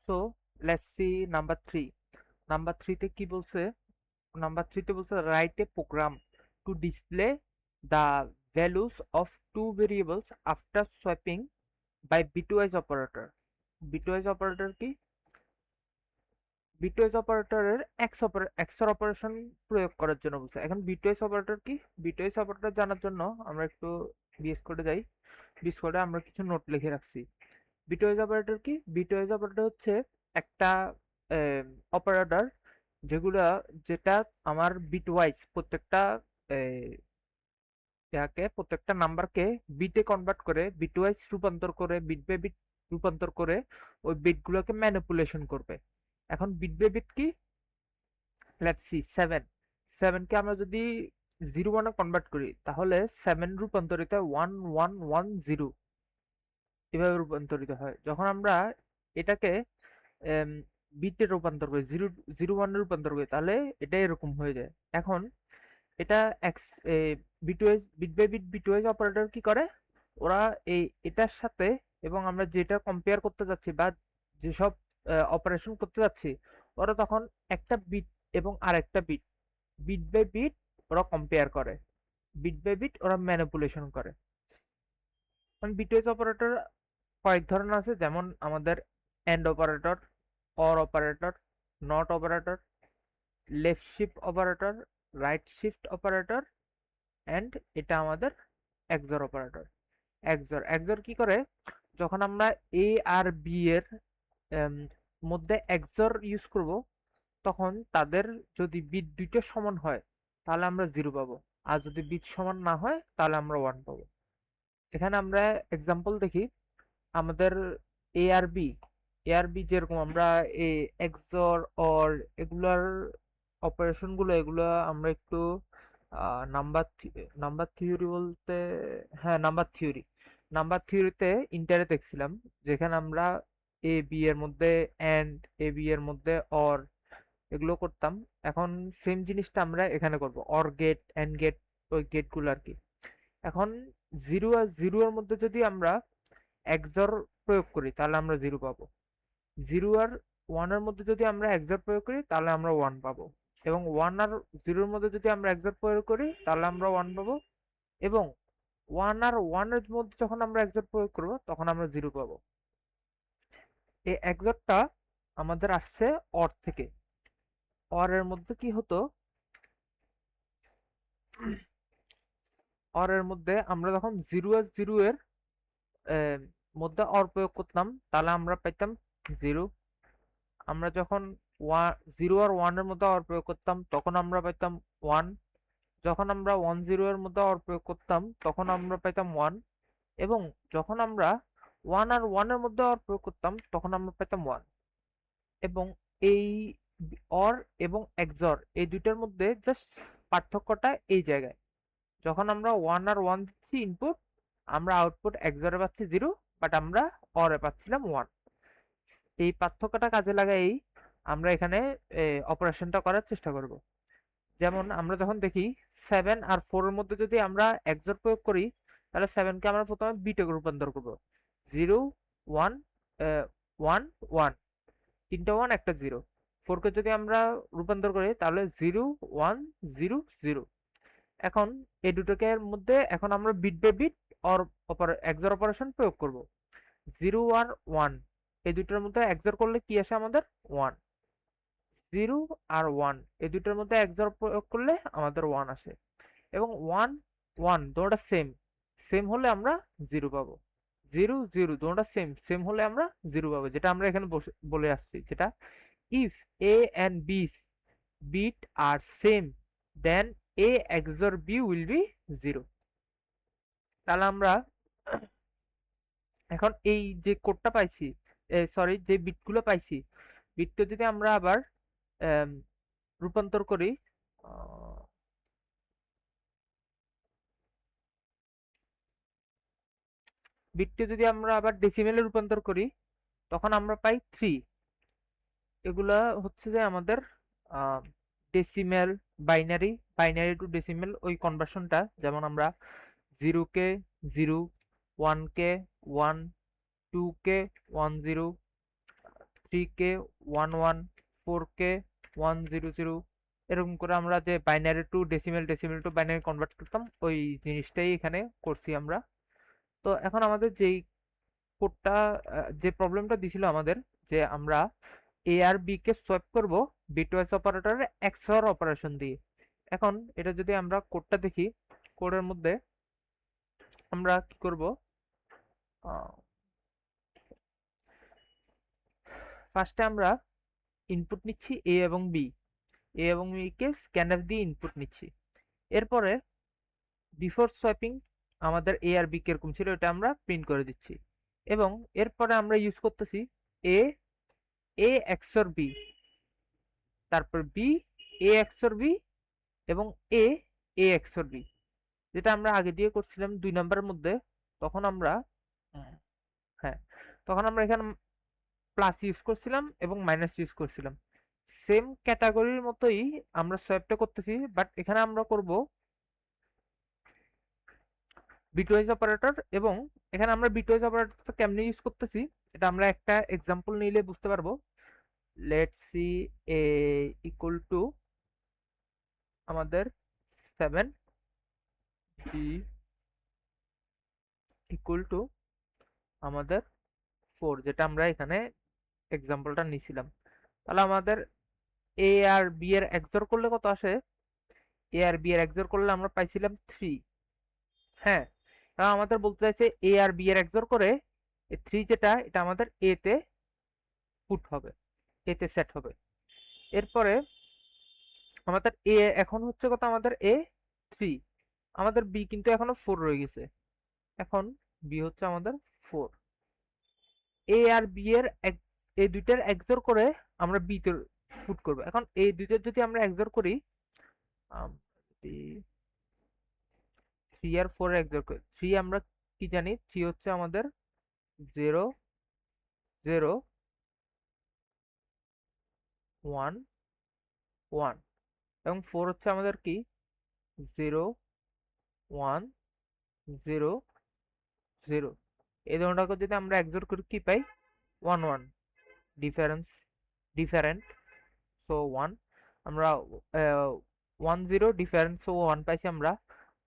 So let's see number 3। Number 3 তে কি বলছে? নাম্বার 3 তে বলছে write a program to display the values of two variables after swapping by bitwise operator. Bitwise operator কি? Bitwise অপারেটরের XOR operation প্রয়োগ করার জন্য বলছে। এখন বিটওয়াইজ অপারেটর কি? বিটওয়াইজ অপারেটর জানার জন্য আমরা একটু বিএস কোডে যাই। বিএস কোডে আমরা কিছু নোট লিখে রাখছি। বিটওয়াইজ অপারেটর কি? বিটওয়াইজ অপারেটর হচ্ছে একটা অপারেটর যেটা আমার বিটওয়াইজ প্রত্যেকটা নাম্বারকে বিটে কনভার্ট করে, বিটওয়াইজ রূপান্তর করে, বিট বাই বিট রূপান্তর করে ওই বিটগুলোকে ম্যানিপুলেশন করবে। এখন বিট বাই বিট কি? Let's see 7। 7 কে আমরা যদি 0 1 এ কনভার্ট করি তাহলে 7 রূপান্তরিত হয় 1110, এভাবে রূপান্তরিত হয়। যখন আমরা এটাকে বিটে রূপান্তর করি, 0 0 1 এ রূপান্তর করি, তাহলে এটা এরকম হয়ে যায়। এখন এটা bit by bit bitwise operator কি করে? ওরা এটার সাথে, এবং আমরা যেটা কম্পেয়ার করতে যাচ্ছি বা যেসব অপারেশন করতে যাচ্ছি, ওরা তখন একটা বিট এবং আরেকটা বিট, বিট বাই বিট ওরা কম্পেয়ার করে, বিট বাই বিট ওরা ম্যানিপুলেশন করে। বিটওয়াইজ অপারেটর কয়েক ধরনের আছে, যেমন আমাদের and operator, or operator, not operator, left shift operator, right shift operator, and এটা আমাদের এক্সর অপারেটর। এক্সর কি করে? যখন আমরা এ আর বি এর মধ্যে এক্সর ইউজ করব, তখন তাদের যদি বিট দুইটা সমান হয় তাহলে আমরা 0 পাবো, আর যদি বিট সমান না হয় তাহলে আমরা 1 পাবো। এখানে আমরা এক্সাম্পল দেখি। আমাদের এ আর বি যেরকম আমরা এক্সর অর এগুলার অপারেশন গুলো, এগুলো আমরা একটু নাম্বার নাম্বার থিওরি বলতে, হ্যাঁ নাম্বার থিওরিতে ইন্টারে দেখছিলাম, যেখানে আমরা এ বি এর মধ্যে এন্ড, এ বি এর মধ্যে অর, এগুলো করতাম। এখন সেম জিনিসটা আমরা এখানে করব, অর গেট, এন্ড গেট, ওই গেটগুলো আর কি। এখন 0 এর মধ্যে যদি আমরা এক্সর প্রয়োগ করি তাহলে আমরা 0 পাবো। 0 আর 1 এর মধ্যে যদি আমরা এক্সর প্রয়োগ করি তাহলে আমরা 1 পাবো, এবং 1 আর 0 এর মধ্যে যদি আমরা এক্সর প্রয়োগ করি তাহলে আমরা 1 পাবো, এবং 1 আর 1 এর মধ্যে যখন আমরা এক্সর প্রয়োগ করব তখন আমরা 0 পাবো। এই এক্সরটা আমাদের আসছে অর থেকে। অর এর মধ্যে কি হতো? অর এর মধ্যে আমরা যখন 0 এর মধ্যে অর প্রয়োগ করতাম তাহলে আমরা পাইতাম 0। আমরা যখন 0 আর 1 এর মধ্যে অর প্রয়োগ করতাম তখন আমরা পাইতাম 1। যখন আমরা 10 এর মধ্যে অর প্রয়োগ করতাম তখন আমরা পাইতাম 1, এবং যখন আমরা 1 আর 1 এর মধ্যে অর প্রয়োগ করতাম তখন আমরা পেতাম 1। এবং এই অর এবং এক্সর এই দুইটার মধ্যে জাস্ট পার্থক্যটা এই জায়গায়, যখন আমরা 1 আর 1 দিচ্ছি ইনপুট, আমরা আউটপুট এক্সরে পাচ্ছি 0, বাট আমরা অরে পাচ্ছিলাম 1। এই পার্থক্যটা কাজে লাগাই আমরা এখানে অপারেশনটা করার চেষ্টা করব। যেমন আমরা যখন দেখি 7 আর 4 এর মধ্যে যদি আমরা এক্সর প্রয়োগ করি তাহলে 7 কে আমরা প্রথমে বিটে রূপান্তর করব। 0 1 1 1, তিনটা 1 একটা 0। 4 কে যদি আমরা রূপান্তর করি তাহলে 0 1 0 0। এখন এই দুটোকে মধ্যে এখন আমরা bit by bit or XOR operation প্রয়োগ করব। 0 আর 1 এই দুটোর মধ্যে এক্সর করলে কি আসে আমাদের? 1। 0 আর 1 এই দুটোর মধ্যে এক্সর প্রয়োগ করলে আমাদের 1 আসে, এবং 1 1 দুটোটা সেম, সেম হলে আমরা 0 পাবো। 0 0 দুটোটা সেম, সেম হলে আমরা 0 পাবো, যেটা আমরা এখানে বলে আসছি, যেটা if a and b bit are same then a XOR b will be 0। তাহলে আমরা এখন এই যে কোডটা পাইছি, সরি যে বিটগুলো পাইছি, বিটটা যদি আমরা আবার রূপান্তর করি, বিটটা যদি আমরা আবার ডেসিমেলে রূপান্তর করি তখন আমরা পাই 3। এগুলা হচ্ছে যে আমাদের decimal, binary, binary two decimal ওই কনভার্সনটা, যেমন আমরা 0 কে 0, 1 কে 1, 2 কে 10, 3k 11, 4k 100, এরকম করে আমরা যে binary two decimal, decimal two binary convert করতাম, ওই জিনিসটাই এখানে করছি আমরা। তো এখন আমাদের যেই কোডটা, যে প্রবলেমটা দিছিল আমাদের, যে আমরা এ আর বি কে সোয়াপ করব বিটওয়াইজ অপারেটরের এক্সঅর অপারেশন দিয়ে। এখন এটা যদি আমরা কোডটা দেখি, কোডের মধ্যে আমরা কি করব, ফার্স্টে আমরা ইনপুট নিচ্ছি এ এবং বি, এ এবং বি কে স্ক্যানএফ দিয়ে ইনপুট নিচ্ছি। এরপরে বিফোর সোয়াপিং আমাদের এ আর বি কিরকম ছিল এটা আমরা প্রিন্ট করে দিচ্ছি, এবং এরপরে আমরা ইউজ করতেছি এ এ এক্সর বি, তারপর বি এ এক্সর বি, এবং এ এ এক্সর বি, যেটা আমরা আগে দিয়ে করছিলাম 2 নম্বরের মধ্যে। তখন আমরা হ্যাঁ, তখন আমরা এখানে প্লাস ইউজ করছিলাম এবং মাইনাস ইউজ করছিলাম। সেম ক্যাটাগরির মতোই আমরা সোয়াপটা করতেছি, বাট এখানে আমরা করব বিটওয়াইজ অপারেটর। এবং এখানে আমরা বিটওয়াইজ অপারেটর কেমনে ইউজ করতেছি এটা আমরা একটা এক্সাম্পল নিলে বুঝতে পারবো। Let's see A equal two আমাদের 7, বি ইকুয়াল টু আমাদের 4, যেটা আমরা এখানে এক্সাম্পলটা নিছিলাম। তাহলে আমাদের এ আর বি এর এক্সর করলে কত আসে, এ আর বি এর এক্সর করলে আমরা পাইছিলাম 3। হ্যাঁ, এখন আমাদের বলতে চাইছে এ আর বি এর এক্সর করে 3 যেটা, এটা আমাদের এ তে পুট হবে, এ তে সেট হবে। এরপরে আমাদের এ এখন হচ্ছে কত, আমাদের এ 3, আমাদের বি কিন্তু এখনো 4 রয়ে গেছে। এখন বি হচ্ছে আমাদের 4, এ আর বি এর এই দুইটার এক্সর করে আমরা বি তে পুট করব। এখন এই দুইটার যদি আমরা এক্সর করি, 3 আর 4 এক্সর করি, 3 আমরা কি জানি, 3 হচ্ছে আমাদের 0 0 1 1, এবং 4 হচ্ছে আমাদের কি 0 1 0 0। এই ধরনটাকে যদি আমরা এক্সর করি কি পাই, 1 1, ডিফারেন্স ডিফারেন্ট, সো 1 আমরা 1 0 ডিফারেন্স, সো 1 পাইছি আমরা।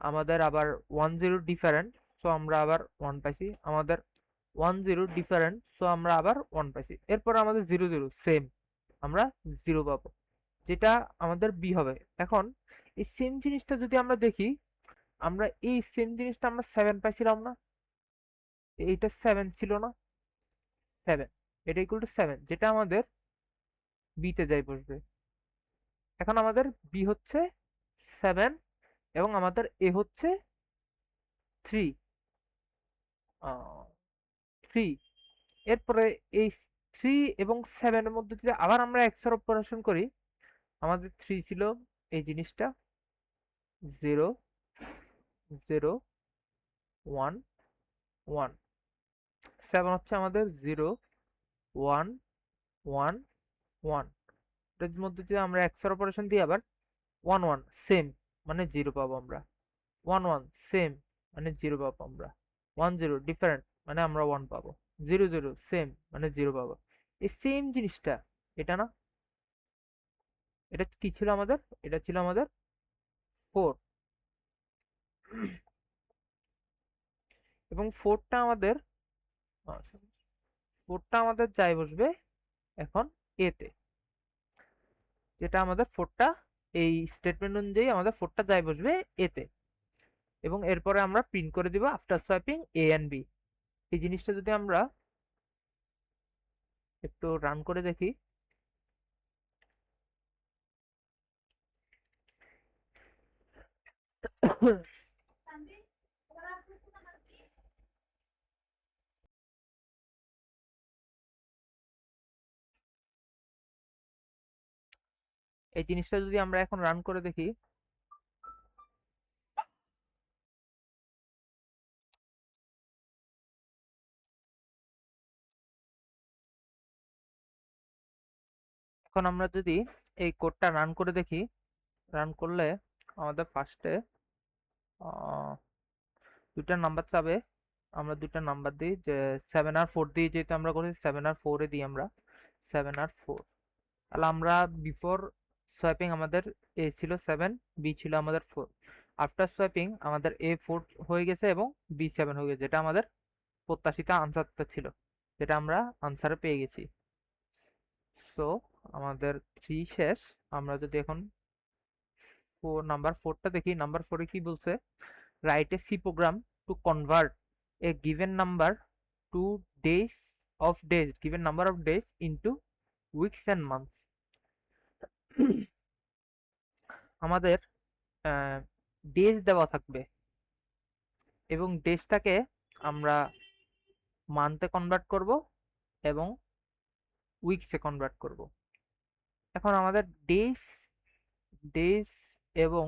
আমাদের আবার 1 0 ডিফারেন্ট, সো আমরা আবার 1 পাইছি। আমাদের 1 0 ডিফারেন্ট, সো আমরা আবার 1 পাইছি। এরপর আমাদের 0 0 সেম, আমরা 0 পাবো, যেটা আমাদের বি হবে। এখন এই সেম জিনিসটা যদি আমরা দেখি, আমরা এই সেম জিনিসটা আমরা 7 পাইছিলাম না, এইটা 7 ছিল না, 7, এটা ইকুয়াল টু 7, যেটা আমাদের বি তে যাই বসবে। এখন আমাদের বি হচ্ছে 7 এবং আমাদের এ হচ্ছে 3, 3। এরপরে এই 3 এবং 7 এর মধ্যে যদি আবার আমরা এক্সর অপারেশন করি, আমাদের 3 ছিল এই জিনিসটা 0 0 1 1, 7 হচ্ছে আমাদের 0 1 1 1। এর মধ্যে যদি আমরা এক্সর অপারেশন দিই আবার 1 1 সেম, মানে 0 পাবো আমরা। 1 1 সেম, মানে 0 পাবো আমরা। 1 0 ডিফারেন্ট, মানে আমরা 1 পাবো। 0 0 সেম, মানে 0 পাবো। এই সেম জিনিসটা এটা না, এটা কি ছিল আমাদের, এটা ছিল আমাদের 4, এবং 4টা আমাদের, 4টা আমাদের যাই বসবে এখন এতে, যেটা আমাদের 4টা এই স্টেটমেন্ট অনুযায়ী আমাদের 4টা যাই বসবে এতে, এবং এরপরে আমরা প্রিন্ট করে দিব after swapping a and b. এই জিনিসটা যদি আমরা একটু রান করে দেখি, এই জিনিসটা যদি আমরা এখন রান করে দেখি, এখন আমরা যদি এই কোডটা রান করে দেখি, রান করলে আমাদের ফার্স্টে দুইটা নাম্বার চাবে। আমরা দুইটা নাম্বার দিই, যে 7 আর 4 দিয়ে, যেহেতু আমরা করেছি 7 আর 4 এ দিই আমরা 7 আর 4। তাহলে আমরা বিফোর সোয়াপিং আমাদের এ ছিল 7, বি ছিল আমাদের 4। আফটার সোয়াপিং আমাদের এ 4 হয়ে গেছে এবং বি 7 হয়ে গেছে, যেটা আমাদের প্রত্যাশিত আনসারটা ছিল, যেটা আমরা আনসারে পেয়ে গেছি। সো আমাদের 3 শেষ। আমরা যদি এখন নাম্বার 4টা দেখি, নাম্বার 4-এ কি বলছে, write a C program to convert a given number to days of days, given number of days into weeks and months. আমাদের ডেজ দেওয়া থাকবে এবং ডেজটাকে আমরা মান্থে কনভার্ট করব এবং উইকসে কনভার্ট করব। এখন আমাদের ডেজ ডেজ এবং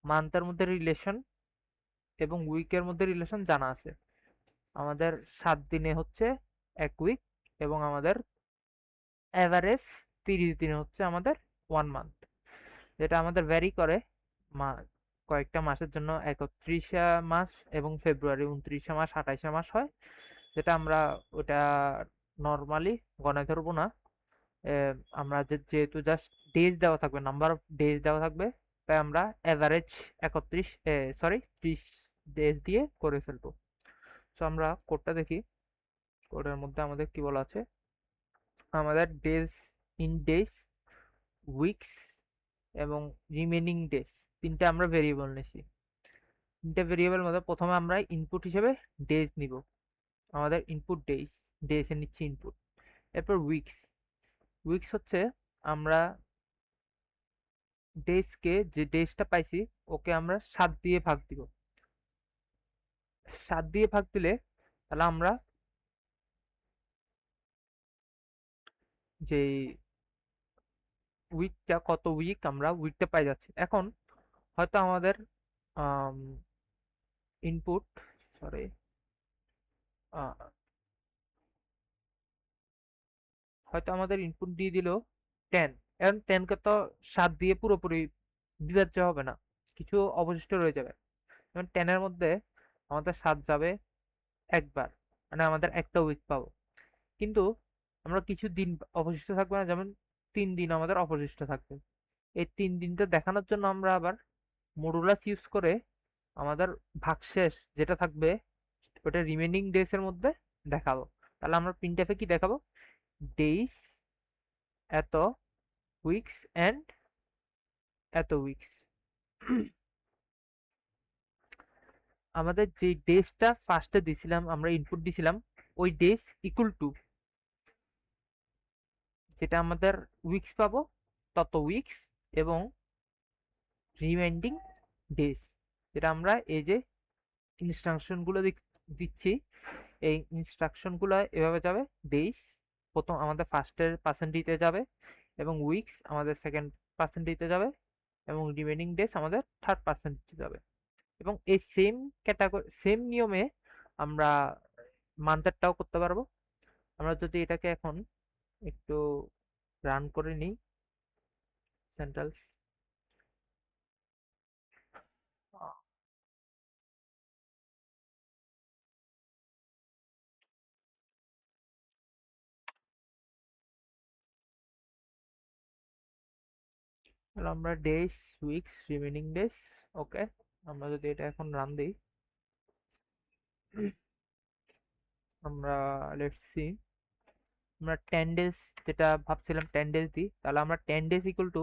মান্থের মধ্যে রিলেশন এবং উইকের মধ্যে রিলেশন জানা আছে। আমাদের 7 দিনে হচ্ছে 1 উইক এবং আমাদের অ্যাভারেজ 30 দিনে হচ্ছে আমাদের 1 মান্থ, যেটা আমাদের ভ্যারি করে কয়েকটা মাসের জন্য 31 মাস এবং ফেব্রুয়ারি 29 মাস 28 মাস হয়, যেটা আমরা ওটা নর্মালি গণায় ধরবো না। আমরা যেহেতু জাস্ট ডেজ দেওয়া থাকবে, নাম্বার অফ ডেজ দেওয়া থাকবে, তাই আমরা অ্যাভারেজ 30 ডেজ দিয়ে করে ফেলবো। সো আমরা কোডটা দেখি, কোডের মধ্যে আমাদের কি বলা আছে। আমাদের ডেজ, ইন ডেজ, উইকস এবং রিমেনিং ডেজ, তিনটা আমরা ভেরিয়েবল নিছি। তিনটা ভেরিয়েবল মধ্যে প্রথমে আমরা ইনপুট হিসেবে ডেজ নিব, আমাদের ইনপুট ডেজ, ডেজে নিচ্ছি ইনপুট। এরপর উইকস, উইকস হচ্ছে আমরা ডেজকে, যে ডেজটা পাইছি ওকে আমরা 7 দিয়ে ভাগ দিব। 7 দিয়ে ভাগ দিলে তাহলে আমরা যে উইকটা, কত উইক আমরা উইকটা পাই যাচ্ছি। এখন হয়তো আমাদের ইনপুট, সরি, হয়তো আমাদের ইনপুট দিয়ে দিল 10। এখন 10কে তো 7 দিয়ে পুরোপুরি বিভাজ্য হবে না, কিছু অবশিষ্ট রয়ে যাবে। যেমন 10-এর মধ্যে আমাদের 7 যাবে একবার, মানে আমাদের একটা উইক পাবো। কিন্তু আমরা কিছু দিন অবশিষ্ট থাকবে না, যেমন 3 দিন আমাদের অবশিষ্ট থাকবে। এই 3 দিনটা দেখানোর জন্য আমরা আবার মডুলাস ইউজ করে আমাদের ভাগশেষ যেটা থাকবে ওটা রিমেনিং ডেজ এর মধ্যে দেখাবো। তাহলে আমরা প্রিন্টএফে কি দেখাবো, ডেইজ এত, উইকস এন্ড এত উইকস। আমাদের যে ডেজটা ফার্স্টে দিছিলাম, আমরা ইনপুট দিছিলাম, ওই ডেজ ইকুয়াল টু যেটা আমাদের উইকস পাবো তত উইকস এবং রিমাইন্ডিং ডেজ, যেটা আমরা এই যে ইনস্ট্রাকশনগুলো দিচ্ছি, এই ইনস্ট্রাকশনগুলো এভাবে যাবে। ডেজ প্রথম আমাদের ফার্স্টের পার্সেন্টিতে যাবে এবং উইকস আমাদের সেকেন্ড পার্সেন্টিতে যাবে এবং রিমেনিং ডেজ আমাদের থার্ড পার্সেন্টিতে যাবে। এবং এই সেম ক্যাটাগরি, সেম নিয়মে আমরা মান্থেরটাও করতে পারবো। আমরা যদি এটাকে এখন একটু রান করে নিই, সেন্ট্রালস, আমরা ডেজ, উইকস, রিমেনিং ডেজ, ওকে। আমরা যদি এটা এখন রান দিই, আমরা লেটস সি, আমরা 10 ডেজ যেটা ভাবছিলাম 10 ডেজ দিই, তাহলে আমরা 10 days equal to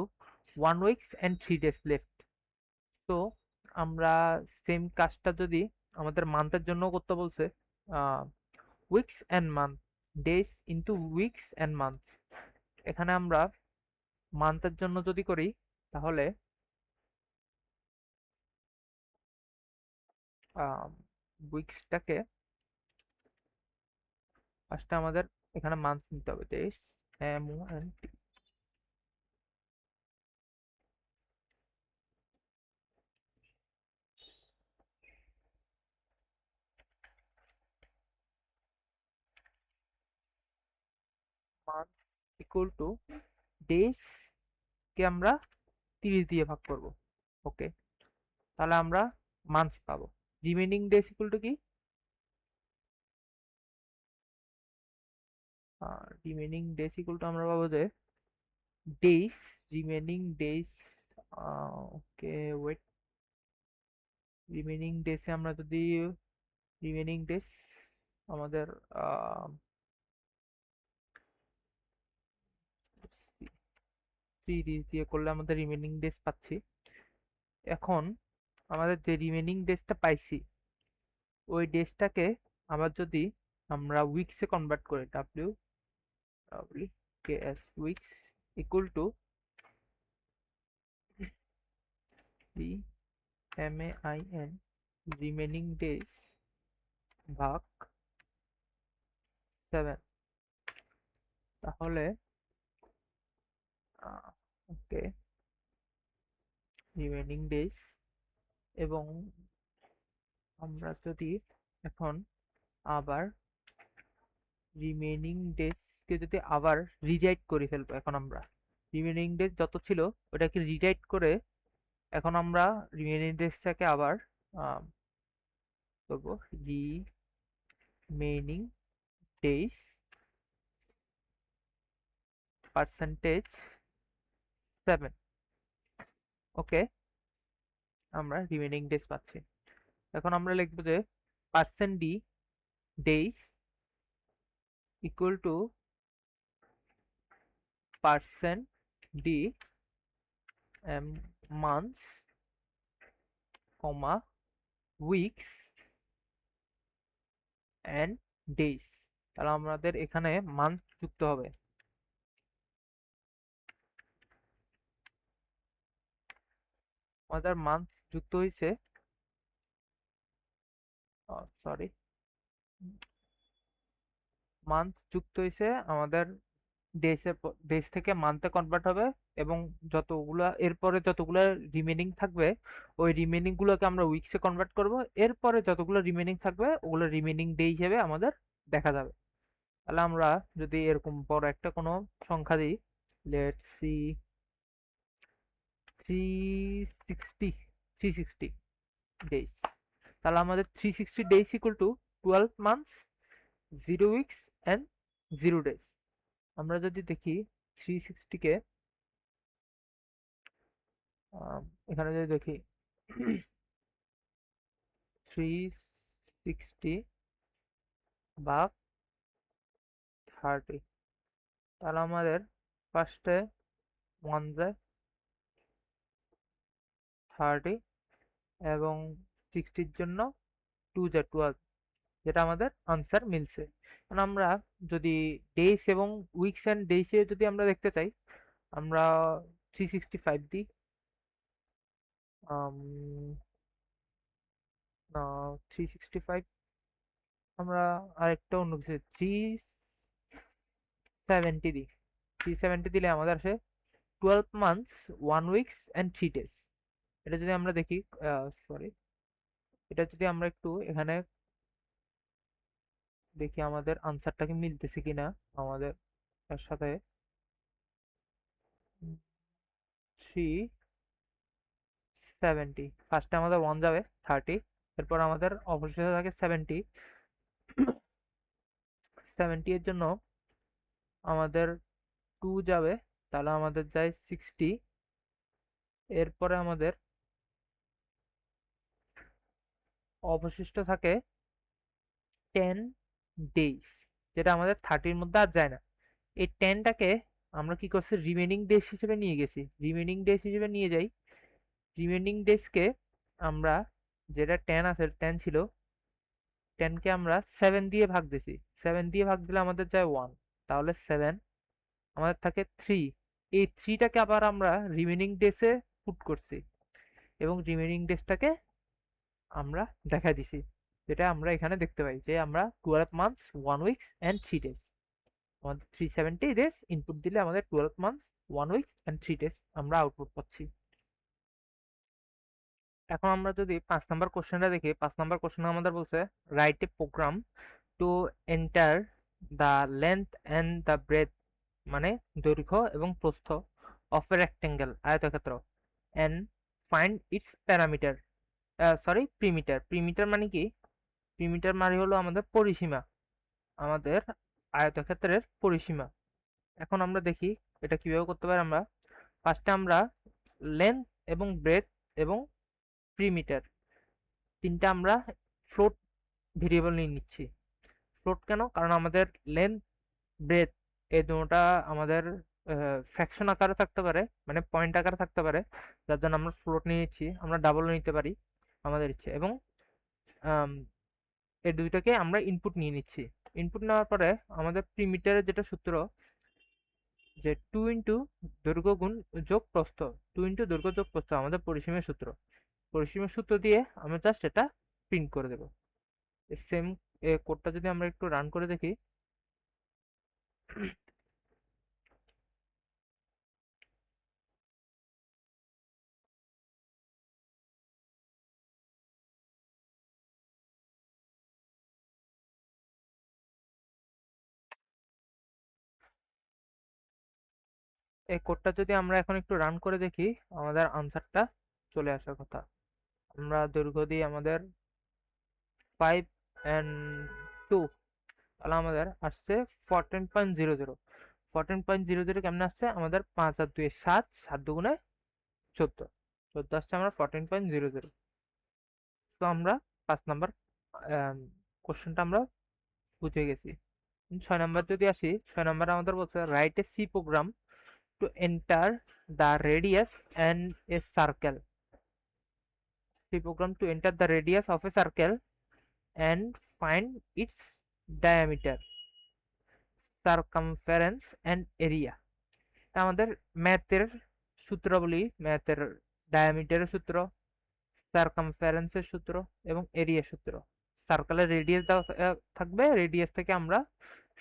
1 weeks and 3 days left. তো আমরা সেম কাজটা যদি আমাদের মান্থের জন্য করতে বলছে, weeks and month, days into weeks and months, এখানে আমরা মান্থের জন্য যদি করি তাহলে উইকসটাকে ফার্স্টে আমাদের এখানে মান্থ নিতে হবে, days, MONT, month equal to days কে আমরা 30 দিয়ে ভাগ করব, ওকে। তাহলে আমরা মান্থস পাবো। রিমেনিং ডেজ ইকুয়াল টু কি, রিমেনিং ডেজ ইকুয়াল টু আমরা পাবো যে days remaining days, okay wait, remaining ডেজে আমরা যদি রিমেনিং ডেজ আমাদের 3 দিয়ে করলে আমাদের রিমেনিং ডেজ পাচ্ছি। এখন আমাদের যে রিমেনিং ডেজটা পাইছি ওই ডেজটাকে আবার যদি আমরা উইকসে কনভার্ট করি, WKS weeks equal to REMAIN remaining days ভাগ 7, তাহলে ওকে রিমেনিং ডেজ, এবং আমরা যদি এখন আবার রিমেনিং ডেজকে যদি আবার রিরাইট করে ফেলবো, এখন আমরা রিমেনিং ডেজ যত ছিল ওটাকে রিরাইট করে এখন আমরা রিমেনিং ডেজটাকে আবার করবো রিমেনিং ডেজ পার্সেন্টেজ 7, ওকে আমরা রিমেনিং ডেজ পাচ্ছি। এখন আমরা লিখবো যে percent D days equal two percent D months comma weeks and days. তাহলে আমাদের এখানে মান্থ যুক্ত হবে, আমাদের মান্থ যুক্ত হয়েছে, সরি মান্থ যুক্ত হয়েছে আমাদের ডেজ থেকে মান্থে কনভার্ট হবে, এবং যতগুলা এরপরে যতগুলা রিমেনিং থাকবে ওই রিমেনিং গুলোকে আমরা উইকসে কনভার্ট করব, এরপরে যতগুলো রিমেনিং থাকবে ওগুলো রিমেনিং ডে হিসেবে আমাদের দেখা যাবে। তাহলে আমরা যদি এরকম বড় একটা কোনো সংখ্যা দিই, লেটস সি 360 ডেজ, তাহলে আমাদের 360 days equal two 12 months 0 weeks and 0 days. আমরা যদি দেখি 360 কে এখানে যদি দেখি 360 ভাগ 30, তাহলে আমাদের ফার্স্টে 1 যায় 30 এবং 60-র জন্য 2 যায় 12, যেটা আমাদের আনসার মিলছে। কারণ আমরা যদি ডেজ এবং উইকস অ্যান্ড ডেজে যদি আমরা দেখতে চাই, আমরা 365 দিই, 365 আমরা আরেকটা অন্য কিছু 370 দিই, 370 দিলে আমাদের আসে 12 মান্থস 1 উইকস অ্যান্ড 3 ডেজ। এটা যদি আমরা দেখি, সরি এটা যদি আমরা একটু এখানে দেখি আমাদের আনসারটাকে মিলতেছে কিনা আমাদের তার সাথে, 370 ফার্স্টে আমাদের 1 যাবে 30, এরপর আমাদের অবশেষে থাকে 70, 70 এর জন্য আমাদের 2 যাবে, তাহলে আমাদের যায় 60, এরপরে আমাদের অবশিষ্ট থাকে 10 ডেজ, যেটা আমাদের 30-র মধ্যে আর যায় না। এই 10টাকে আমরা কি করছি রিমেনিং ডেজ হিসেবে নিয়ে গেছি, রিমেনিং ডেজ হিসেবে নিয়ে যাই, রিমেনিং ডেজকে আমরা যেটা 10 আছে 10 ছিল 10কে আমরা 7 দিয়ে ভাগ দিছি, 7 দিয়ে ভাগ দিলে আমাদের যায় 1, তাহলে 7 আমাদের থাকে 3, এই 3টাকে আবার আমরা রিমেনিং ডেজে পুট করছি এবং রিমেনিং ডেজটাকে আমরা দেখা দিছি, যেটা আমরা এখানে দেখতে পাই যে আমরা 12 মান্থস 1 উইকস অ্যান্ড 3 ডেজ, আমাদের 370 ডেজ ইনপুট দিলে আমাদের 12 মান্থস 1 উইকস অ্যান্ড 3 ডেজ আমরা আউটপুট পাচ্ছি। এখন আমরা যদি 5 নাম্বার কোশ্চেনটা দেখি, 5 নাম্বার কোশ্চেনে আমাদের বলছে write a program to enter the length and the breadth, মানে দৈর্ঘ্য এবং প্রস্থ অফ এ রেক্টেঙ্গেল আয়তক্ষেত্র, and find its parameter, sorry perimeter, perimeter মানে কি, প্রিমিটার মানে হলো আমাদের পরিসীমা, আমাদের আয়তক্ষেত্রের পরিসীমা। এখন আমরা দেখি এটা কিভাবে করতে পারি। আমরা ফার্স্টে আমরা লেন্থ এবং ব্রেডথ এবং প্রিমিটার তিনটা আমরা ফ্লোট ভেরিয়েবল নিয়ে নিচ্ছি। ফ্লোট কেন? কারণ আমাদের লেন্থ ব্রেথ এই দুটোটা আমাদের ফ্র্যাকশন আকারে থাকতে পারে, মানে পয়েন্ট আকারে থাকতে পারে, যার জন্য আমরা ফ্লোট নিয়ে নিচ্ছি। আমরা ডাবলও নিতে পারি আমাদের ইচ্ছে। এবং এই দুইটাকে আমরা ইনপুট নিয়ে নিচ্ছি। ইনপুট নেওয়ার পরে আমাদের প্রিমিটারের যেটা সূত্র, যে 2 ইন্টু দৈর্ঘ্য গুণ যোগ প্রস্থ, 2 ইন্টু দৈর্ঘ্য যোগ প্রস্থ আমাদের পরিসীমার সূত্র। পরিসীমার সূত্র দিয়ে আমরা জাস্ট এটা প্রিন্ট করে দেব। সেম কোডটা যদি আমরা একটু রান করে দেখি, এই কোডটা যদি আমরা এখন একটু রান করে দেখি, আমাদের আনসারটা চলে আসার কথা। আমরা দৈর্ঘ্য দিই আমাদের 5 and 2, তাহলে আমাদের আসছে 14.00। 14.00 কেমনে আসছে? আমাদের 5 আর 2 7, 7 দুগুণে 14, 14 আসছে আমরা 14.00। তো আমরা 5 নাম্বার কোশ্চেনটা আমরা বুঝে গেছি। 6 নাম্বার যদি আসি, 6 নাম্বার আমাদের বলছে write a C program to enter the radius and a circle. C program to enter the radius of a circle and find its diameter, circumference and area. আমাদের ম্যাথের সূত্রগুলি, ম্যাথের ডায়ামিটারের সূত্র, সার্কামফারেন্সের সূত্র এবং এরিয়া সূত্র। সার্কেলের রেডিয়াস দেওয়া থাকবে, রেডিয়াস থেকে আমরা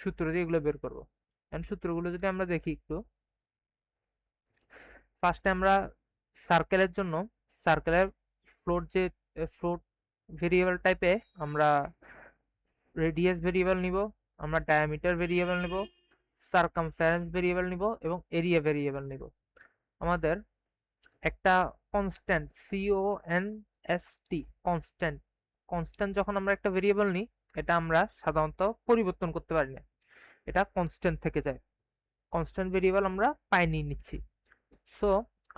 সূত্র দিয়ে এগুলো বের করব। এন্ড সূত্রগুলো যদি আমরা দেখি একটু, ফার্স্টে আমরা সার্কেলের জন্য সার্কেলের ফ্লোট, যে ফ্লোট ভেরিয়েবল টাইপে আমরা রেডিয়াস ভেরিয়েবল নিব, আমরা ডায়ামিটার ভেরিয়েবল নিব, সার্কামফারেন্স ভেরিয়েবল নিব এবং এরিয়া ভেরিয়েবল নিব। আমাদের একটা কনস্ট্যান্ট, CONST, কনস্ট্যান্ট, কনস্ট্যান্ট যখন আমরা একটা ভেরিয়েবল নিই, এটা আমরা সাধারণত পরিবর্তন করতে পারি না, এটা কনস্ট্যান্ট থেকে যায়। কনস্ট্যান্ট ভেরিয়েবল আমরা পাই নিয়ে নিচ্ছি। সো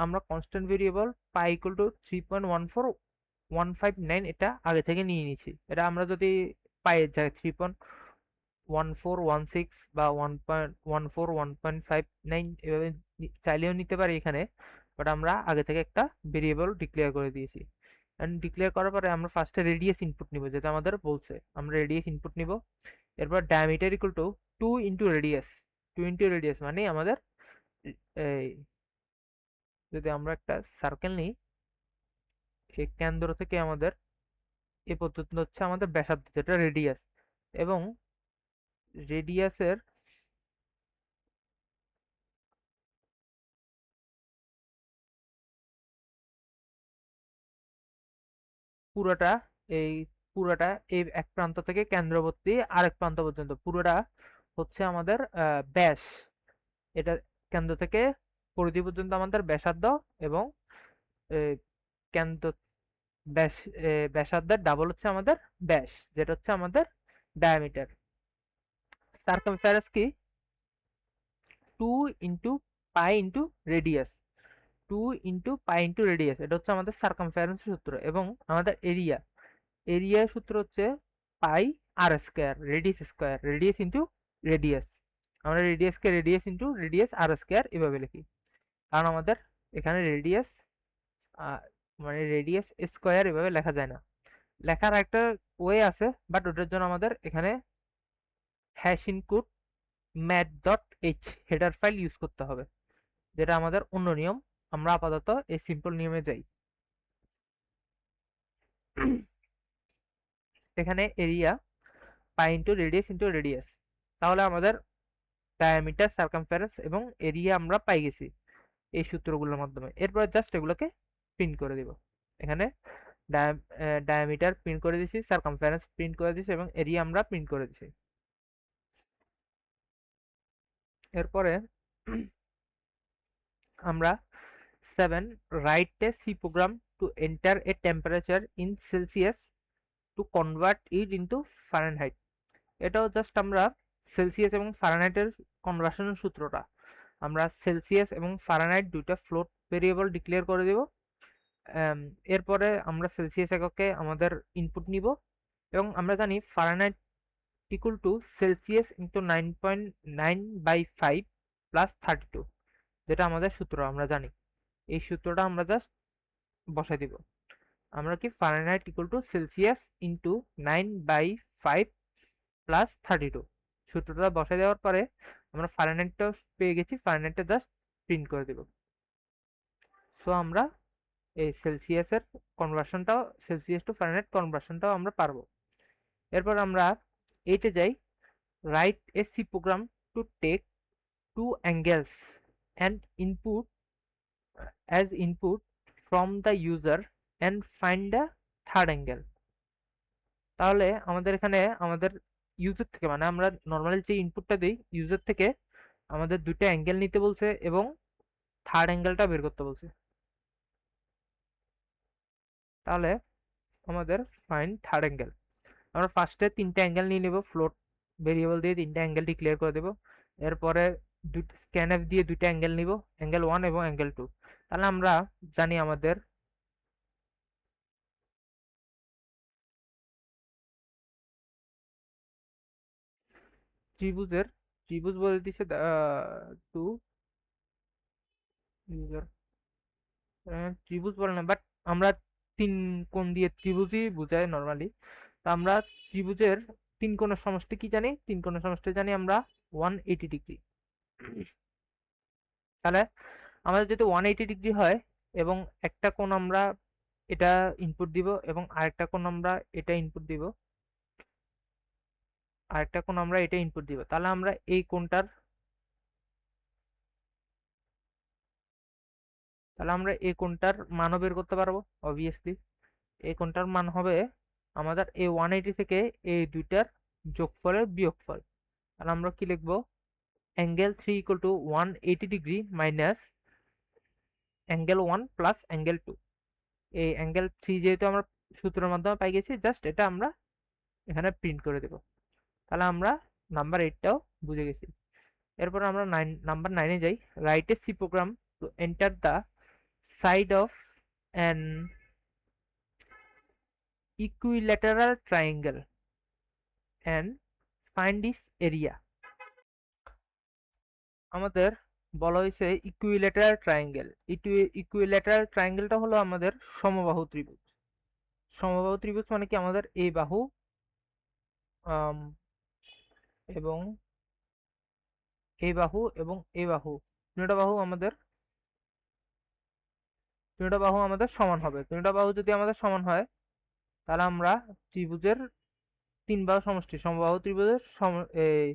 আমরা constant variable pi equal to 3.14159 এটা আগে থেকে নিয়ে নিয়েছি। এটা আমরা যদি পাইয়ের জায়গায় 3.1416 বা 1.14 1.59 এভাবে চাইলেও নিতে পারি এখানে, বাট আমরা আগে থেকে একটা ভেরিয়েবল ডিক্লেয়ার করে দিয়েছি। এন্ড ডিক্লেয়ার করার পরে আমরা ফার্স্টে রেডিয়াস ইনপুট নিব, যেটা আমাদের বলছে। আমরা রেডিয়াস ইনপুট নিব, এরপর diameter equal to 2 into radius. 2 into radius মানে আমাদের এই, যদি আমরা একটা সার্কেল নিই, এই কেন্দ্র থেকে আমাদের এ পর্যন্ত হচ্ছে আমাদের ব্যাসার্ধ, যেটা রেডিয়াস। এবং রেডিয়াসের পুরোটা, এই পুরোটা এই এক প্রান্ত থেকে কেন্দ্রবর্তী আরেক প্রান্ত পর্যন্ত পুরোটা হচ্ছে আমাদের ব্যাস। এটা কেন্দ্র থেকে পরিধি পর্যন্ত আমাদের ব্যাসার্ধ, এবং কেন্দ্র ব্যাস, ব্যাসার্ধের ডাবল হচ্ছে আমাদের ব্যাস, যেটা হচ্ছে আমাদের ডায়ামিটার। সার্কামফারেন্স কি? 2 into pi into radius. 2 into pi into radius, এটা হচ্ছে আমাদের সার্কামফারেন্স সূত্র। এবং আমাদের এরিয়া, এরিয়ার সূত্র হচ্ছে pi r square, radius square, radius into radius. আমরা রেডিয়াসকে radius into radius r square এভাবে লিখি, কারণ আমাদের এখানে রেডিয়াস মানে রেডিয়াস স্কোয়ার এভাবে লেখা যায় না। লেখার একটা ওয়ে আছে, বাট ওটার জন্য আমাদের এখানে হ্যাশ ইনক্লুড ম্যাথ.h হেডার ফাইল ইউজ করতে হবে, যেটা আমাদের অন্য নিয়ম। আমরা আপাতত এই সিম্পল নিয়মে যাই। এখানে এরিয়া পাই ইন্টু রেডিয়াস, তাহলে আমাদের ডায়ামিটার, সার্কামফারেন্স এবং এরিয়া আমরা পাই গেছি এই সূত্রগুলোর মাধ্যমে। এরপর জাস্ট এগুলোকে প্রিন্ট করে দিব। এখানে ডায়ামিটার প্রিন্ট করে দিছি, সার্কামফারেন্স প্রিন্ট করে দিছি এবং এরিয়া আমরা প্রিন্ট করে দিছি। এরপরে আমরা 7 write a C program to enter a temperature in Celsius to convert it into Fahrenheit. এটাও জাস্ট আমরা সেলসিয়াস এবং ফারেনহাইটের কনভার্সনের সূত্রটা। আমরা সেলসিয়াস এবং ফারেনহাইট দুইটা ফ্লোট ভেরিয়েবল ডিক্লেয়ার করে দেব। এরপরে আমরা সেলসিয়াস এককে আমাদের ইনপুট নিব, এবং আমরা জানি Fahrenheit equal to Celsius into 9.9/5 plus 32, যেটা আমাদের সূত্র আমরা জানি। এই সূত্রটা আমরা জাস্ট বসাই দিব। আমরা কি Fahrenheit equal to Celsius into 9/5 plus 32 সূত্রটা বসাই দেওয়ার পরে আমরা ফারেনহাইটটা পেয়ে গেছি, ফারেনহাইটটা জাস্ট প্রিন্ট করে দেব। সো আমরা এই সেলসিয়াসের কনভার্সনটাও, সেলসিয়াস টু ফারেনহাইট কনভার্সনটাও আমরা পারবো। এরপর আমরা এইটে যাই, write a C program to take two angles and input as input from the user and find the third angle। তাহলে আমাদের এখানে আমাদের ইউজার থেকে, মানে আমরা নর্মালি যে ইনপুটটা দিই ইউজার থেকে, আমাদের দুইটা অ্যাঙ্গেল নিতে বলছে এবং থার্ড অ্যাঙ্গেলটা বের করতে বলছে। তাহলে আমাদের ফাইন্ড থার্ড অ্যাঙ্গেল, আমরা ফার্স্টে তিনটা অ্যাঙ্গেল নিয়ে নেব, ফ্লোট ভেরিয়েবল দিয়ে তিনটা অ্যাঙ্গেল ডিক্লেয়ার করে দেব। এরপরে স্ক্যানএফ দিয়ে দুইটা অ্যাঙ্গেল নিব, অ্যাঙ্গেল 1 এবং অ্যাঙ্গেল 2। তাহলে আমরা জানি আমাদের ত্রিভুজ বলে দিছে টু ইউজার, ত্রিভুজ বলে না, বাট আমরা তিন কোণ দিয়ে ত্রিভুজই বুঝাই নর্মালি। তো আমরা ত্রিভুজের তিন কোণের সমষ্টি কি জানি? তিন কোণের সমষ্টি জানি আমরা 180 ডিগ্রি। তাহলে আমাদের যদি 180 ডিগ্রি হয় এবং একটা কোণ আমরা এটা ইনপুট দিব এবং আরেকটা কোণ আমরা এটা ইনপুট দিব, আরেকটা কোণ আমরা এটা ইনপুট দিব, তাহলে আমরা এই কোণটার, তাহলে আমরা এই কোণটার মানও বের করতে পারবো অবভিয়াসলি। এই কোণটার মান হবে আমাদের এই 180 থেকে এই দুইটার যোগফলের বিয়োগফল। তাহলে আমরা কি লিখবো? Angle 3 equal to 180 degree minus angle 1 plus angle 2। এই অ্যাঙ্গেল 3 যেহেতু আমরা সূত্রের মাধ্যমে পাই গেছি, জাস্ট এটা আমরা এখানে প্রিন্ট করে দেব। তাহলে আমরা নাম্বার 8টাও বুঝে গেছি। এরপর আমরা নাম্বার 9-এ যাই, write a C program to enter the side of an equilateral triangle and find its area. আমাদের বলা হয়েছে ইকুইল্যাটারাল ট্রায়াঙ্গেল। ইকুইল্যাটারাল ট্রায়াঙ্গেলটা হলো আমাদের সমবাহু ত্রিভুজ। সমবাহু ত্রিভুজ মানে কি? আমাদের এই বাহু এবং এই বাহু এবং এই বাহু, তিনটা বাহু আমাদের সমান হবে। তিনটা বাহু যদি আমাদের সমান হয়, তাহলে আমরা ত্রিভুজের তিন বাহু সমষ্টি, সমবাহু ত্রিভুজের এই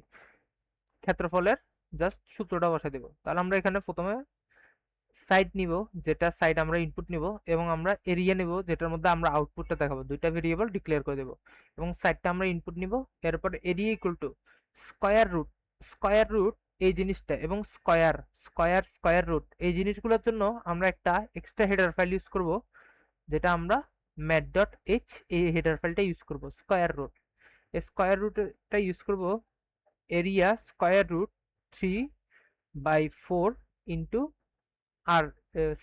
ক্ষেত্রফলের জাস্ট সূত্রটা বসাই দেব। তাহলে আমরা এখানে প্রথমে সাইড নিব, যেটা সাইড আমরা ইনপুট নিব, এবং আমরা এরিয়া নিব যেটার মধ্যে আমরা আউটপুটটা দেখাবো। দুইটা ভেরিয়েবল ডিক্লেয়ার করে দেব এবং সাইডটা আমরা ইনপুট নিব। এরপর area equal to square root, square root এই জিনিসটা এবং স্কয়ার রুট এই জিনিসগুলোর জন্য আমরা একটা এক্সট্রা হেডার ফাইল ইউজ করব, যেটা আমরা mat.h এই হেডার ফাইলটা ইউজ করব। স্কয়ার রুট, এই স্কয়ার রুটটা ইউজ করব area square root 3/4 into r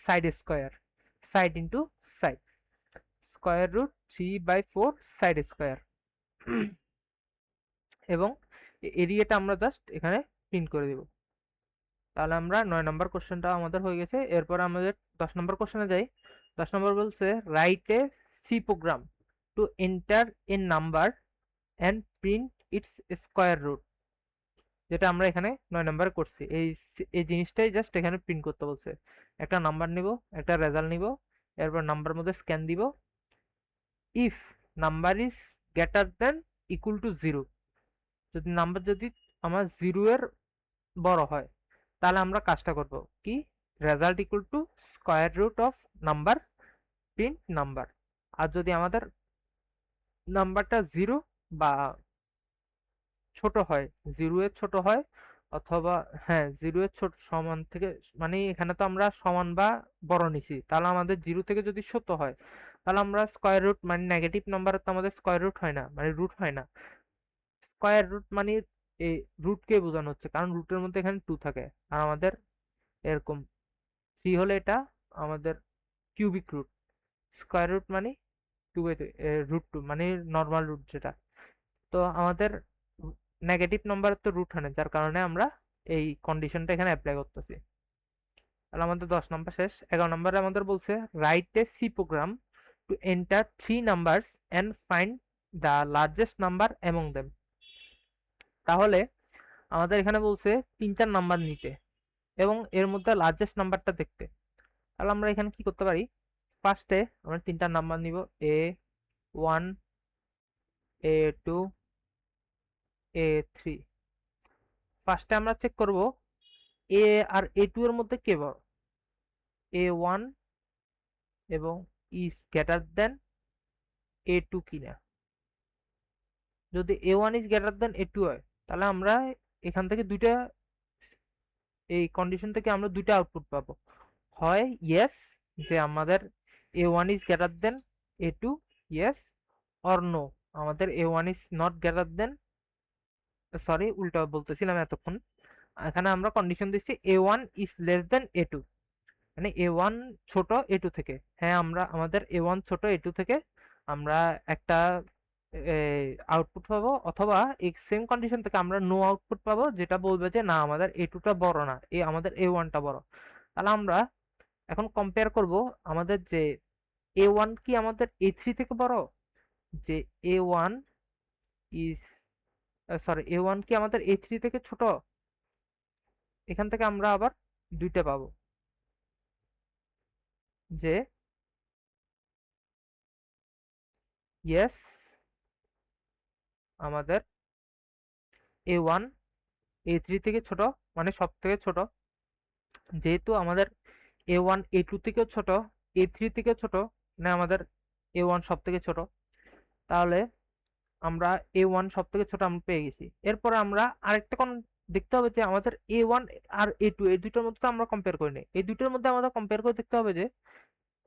side square, side into side, square root 3/4 side square. এবং এরিয়াটা আমরা জাস্ট এখানে প্রিন্ট করে দেব। তাহলে আমরা 9 নম্বর কোশ্চেনটা আমাদের হয়ে গেছে। এরপর আমাদের 10 নম্বর কোশ্চেনে যাই। 10 নম্বর বলছে write a C program to enter a number and print its square root, যেটা আমরা এখানে 9 নম্বরে করছি। এই জিনিসটাই জাস্ট এখানে প্রিন্ট করতে বলছে। একটা নাম্বার নিব, একটা রেজাল্ট নিব, এরপর নাম্বার মধ্যে স্ক্যান দিব। If number is greater than equal two 0, যদি নাম্বার যদি আমার 0 এর বড় হয়, তাহলে আমরা কাজটা করব কি? Result equal to square root of number, print number. আর যদি আমাদের নাম্বারটা 0 বা ছোট হয়, 0 এর ছোট হয়, অথবা হ্যাঁ 0 এর ছোট সমান থেকে, মানে এখানে তো আমরা সমান বা বড় নিছি, তাহলে আমাদের 0 থেকে যদি ছোট হয়, তাহলে আমরা স্কয়ার রুট, মানে নেগেটিভ নাম্বার তো আমাদের স্কয়ার রুট হয় না, মানে রুট হয় না। স্কয়ার রুট মানে এই রুটকে বোঝানো হচ্ছে, কারণ রুটের মধ্যে এখানে 2 থাকে, আর আমাদের এরকম 3 হলে এটা আমাদের কিউবিক রুট, স্কয়ার রুট মানে 2/2, √2 মানে নর্মাল রুট যেটা। তো আমাদের নেগেটিভ নাম্বার তো রুট হয় না, যার কারণে আমরা এই কন্ডিশনটা এখানে অ্যাপ্লাই করতেছি। তাহলে আমাদের 10 নাম্বার শেষ। 11 নম্বরে আমাদের বলছে write a C program to enter 3 numbers and find the largest number among them. তাহলে আমাদের এখানে বলছে 3টা নাম্বার নিতে এবং এর মধ্যে লার্জেস্ট নাম্বারটা দেখতে। তাহলে আমরা এখানে কি করতে পারি, ফার্স্টে আমরা 3টা নাম্বার নিব, A1, A2, A3। ফার্স্টে আমরা চেক করব এ আর A2 এর মধ্যে কে বড়, A1 এবং ইজ গ্রেটার দেন A2 কিনা। যদি A1 is greater than A2 হয়, তাহলে আমরা এখান থেকে দুইটা, এই কন্ডিশন থেকে আমরা দুইটা আউটপুট পাবো, হয় ইয়েস যে আমাদের A1 is greater than A2, yes, or no আমাদের A1 is not greater than, sorry উল্টা বলতেছিলাম এতক্ষণ, এখানে আমরা কন্ডিশন দিচ্ছি A1 is less then A2, মানে A1 ছোট A2 থেকে। হ্যাঁ, আমরা আমাদের A1 ছোট A2 থেকে আমরা একটা আউটপুট পাবো, অথবা এই সেম কন্ডিশন থেকে আমরা নো আউটপুট পাবো, যেটা বলবে যে না আমাদের A2 টা বড় না, আমাদের A1 টা বড়। তাহলে আমরা এখন কম্পেয়ার করব আমাদের যে A1 কি আমাদের A3 থেকে বড়, যে A1 ইজ সরি A1 কি আমাদের A3 থেকে ছোট। এখান থেকে আমরা আবার দুইটা পাবো, যে ইয়েস আমাদের A1 A3 থেকে ছোট, মানে সব থেকে ছোট। যেহেতু আমাদের A1 A2 থেকেও ছোট, A3 থেকে ছোট, মানে আমাদের A1 সব থেকে ছোট, তাহলে আমরা A1 সব থেকে ছোট আমরা পেয়ে গেছি। এরপরে আমরা আরেকটা দেখতে হবে যে আমাদের A1 আর A2 এই দুইটার মধ্যে তো আমরা কম্পেয়ার করিনি, এই দুইটার মধ্যে আমাদের কম্পেয়ার করে দেখতে হবে যে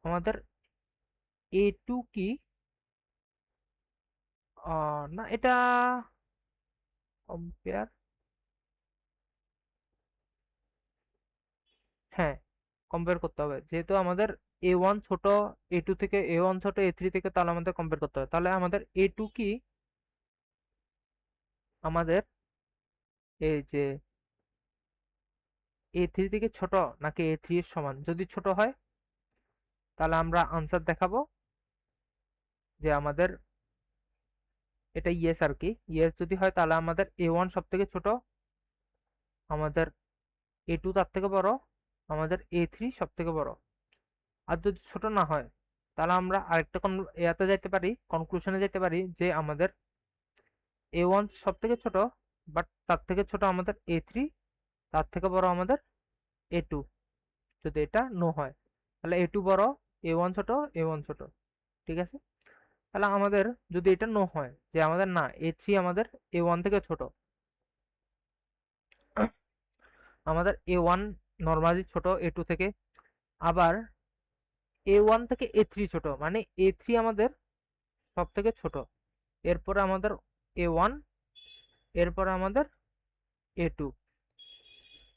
আমাদের A2 কি, না এটা কম্পেয়ার, হ্যাঁ কম্পেয়ার করতে হবে, যেহেতু আমাদের A1 ছোট A2 থেকে, A1 ছোট A3 থেকে, তাহলে আমাদের কম্পেয়ার করতে হবে। তাহলে আমাদের A2 কি আমাদের এই যে A3 থেকে ছোট নাকি A3 এর সমান। যদি ছোট হয় তাহলে আমরা আনসার দেখাবো যে আমাদের এটা ইয়েস আর কি, ইয়েস যদি হয় তাহলে আমাদের A1 সব থেকে ছোট, আমাদের A2 তার থেকে বড়, আমাদের A3 সব থেকে বড়। আর যদি ছোট না হয় তাহলে আমরা আরেকটা ইয়াতে যেতে পারি, কনক্লুশনে যেতে পারি যে আমাদের A1 সব থেকে ছোট, বাট তার থেকে ছোট আমাদের A3, তার থেকে বড় আমাদের A2। যদি এটা নো হয় তাহলে A2 বড়, A1 ছোট, A1 ছোট, ঠিক আছে। তাহলে আমাদের যদি এটা নো হয় যে আমাদের না A3 আমাদের A1 থেকে ছোট, আমাদের A1 নর্মালি ছোট A2 থেকে, আবার A1 থেকে A3 ছোট, মানে A3 আমাদের সব থেকে ছোট, এরপরে আমাদের A1, এরপরে আমাদের A2।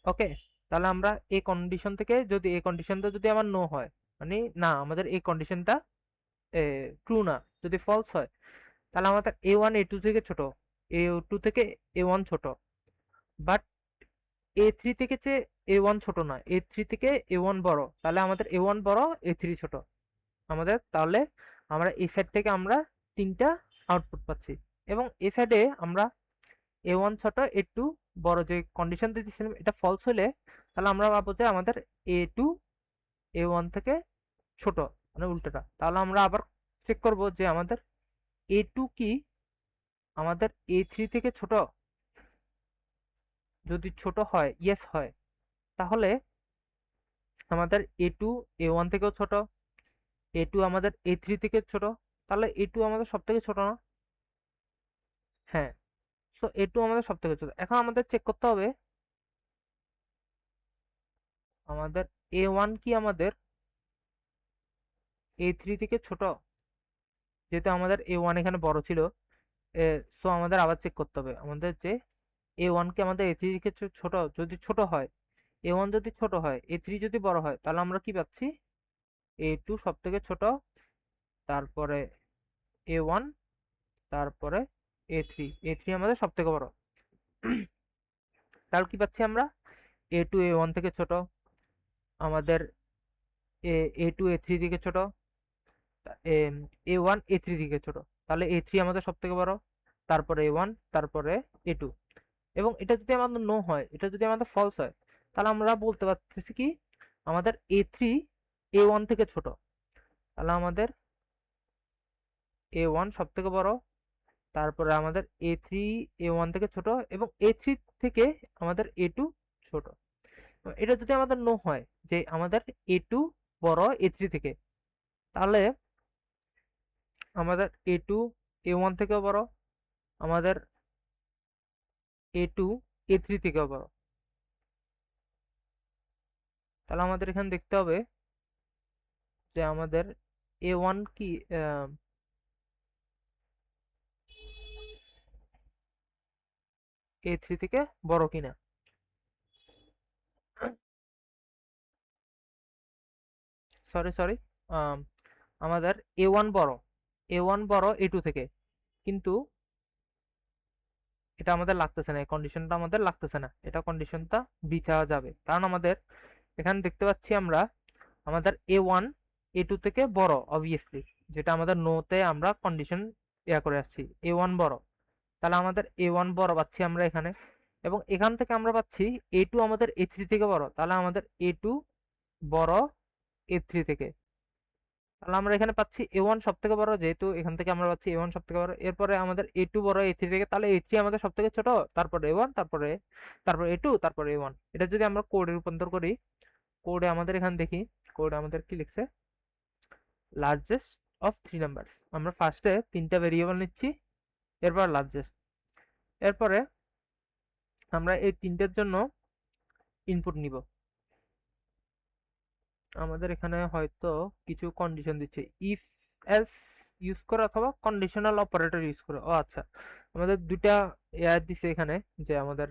ওকে, তাহলে আমরা এই কন্ডিশন থেকে, যদি এই কন্ডিশনটা যদি আমার নো হয়, মানে না আমাদের এই কন্ডিশনটা ট্রু না, যদি ফলস হয়, তাহলে আমাদের A1 A2 থেকে ছোট, A2 থেকে A1 ছোট, বাট A3 থেকে চেয়ে A1 ছোট না, A3 থেকে A1 বড়, তাহলে আমাদের A1 বড়, A3 ছোট আমাদের। তাহলে আমরা এই সাইড থেকে আমরা 3টা আউটপুট পাচ্ছি, এবং এই সাইডে আমরা A1 ছোট A2 বড় যে কন্ডিশন দিয়েছিলাম এটা ফলস হলে, তাহলে আমরা পাবো যে আমাদের A2 A1 থেকে ছোট, মানে উল্টোটা। তাহলে আমরা আবার চেক করব যে আমাদের A2 কি আমাদের A3 থেকে ছোট। যদি ছোট হয়, ইয়েস হয়, তাহলে আমাদের A2 A1 থেকেও ছোট, A2 আমাদের A3 থেকে ছোট, তাহলে A2 আমাদের সব থেকে ছোট না। হ্যাঁ, সো A2 আমাদের সব থেকে ছোট। এখন আমাদের চেক করতে হবে আমাদের A1 কি আমাদের A3 থেকে ছোট। যেহেতু আমাদের A1 এখানে বড় ছিল, সো আমাদের আবার চেক করতে হবে আমাদের যে এ ওয়ান কি আমাদের এ থ্রি থেকে ছোট? যদি ছোট হয়, এ ওয়ান যদি ছোট হয়, এ থ্রি যদি বড় হয়, তাহলে আমরা কি পাচ্ছি? এ টু সব থেকে ছোট, তারপরে এ ওয়ান, তারপরে এ থ্রি আমাদের সব থেকে বড়। তাহলে কি পাচ্ছি আমরা? এ টু এ ওয়ান থেকে ছোট, আমাদের এ টু এ থ্রি থেকে ছোট, এ ওয়ান এ থ্রি থেকে ছোট। তাহলে এ থ্রি আমাদের সব থেকে বড়, তারপরে এ ওয়ান, তারপরে এ টু। এবং এটা যদি আমাদের নো হয়, এটা যদি আমাদের ফলস হয়, তাহলে আমরা বলতে পারতেছি কি আমাদের এ থ্রি এ ওয়ান থেকে ছোট। তাহলে আমাদের এ ওয়ান সব থেকে বড়, তারপরে আমাদের এ থ্রি এ ওয়ান থেকে ছোট, এবং এ থ্রি থেকে আমাদের এ টু ছোট। এটা যদি আমাদের নো হয় যে আমাদের এ টু বড় এ থ্রি থেকে, তাহলে আমাদের এ টু এ ওয়ান থেকেও বড়, আমাদের এ টু এ থ্রি থেকেও বড়। তাহলে আমাদের এখানে দেখতে হবে যে আমাদের এ ওয়ান কি এ থ্রি থেকে বড় কিনা। সরি সরি, আমাদের এ ওয়ান বড়, এ ওয়ান বড় এ টু থেকে, কিন্তু এটা আমাদের লাগতেছে না, এই কন্ডিশনটা আমাদের লাগতেছে না, এটা কন্ডিশনটা বৃথা যাবে। কারণ আমাদের এখানে দেখতে পাচ্ছি আমরা আমাদের এ ওয়ান এ টু থেকে বড় অবভিয়াসলি, যেটা আমাদের নোতে আমরা কন্ডিশন ইয়া করে আসছি, এ ওয়ান বড়। তাহলে আমাদের এ ওয়ান বড় পাচ্ছি আমরা এখানে, এবং এখান থেকে আমরা পাচ্ছি এ টু আমাদের এ থ্রি থেকে বড়। তাহলে আমাদের এ টু বড় এ থ্রি থেকে। তাহলে আমরা এখানে পাচ্ছি এ ওয়ান সব থেকে বড়, যেহেতু এখান থেকে আমরা পাচ্ছি এ ওয়ান সব থেকে বড়। এরপরে আমাদের এ টু বড় এ থ্রি থেকে, তাহলে এ থ্রি আমাদের সব থেকে ছোট, তারপরে এ ওয়ান, তারপরে এ টু, তারপরে এ ওয়ান। এটা যদি আমরা কোডে রূপান্তর করি, কোডে আমাদের এখানে দেখি, কোডে আমাদের কি লিখছে, লার্জেস্ট অফ থ্রি নাম্বারস। আমরা ফার্স্টে তিনটা ভেরিয়েবল নিচ্ছি, এরপর লার্জেস্ট, এরপরে আমরা এই তিনটের জন্য ইনপুট নিব। আমাদের এখানে হয়তো কিছু কন্ডিশন দিচ্ছে, ইফ এলস ইউজ করে অথবা কন্ডিশনাল অপারেটর ইউজ করে। ও আচ্ছা, আমাদের দুইটা এয়ার দিছে এখানে, যে আমাদের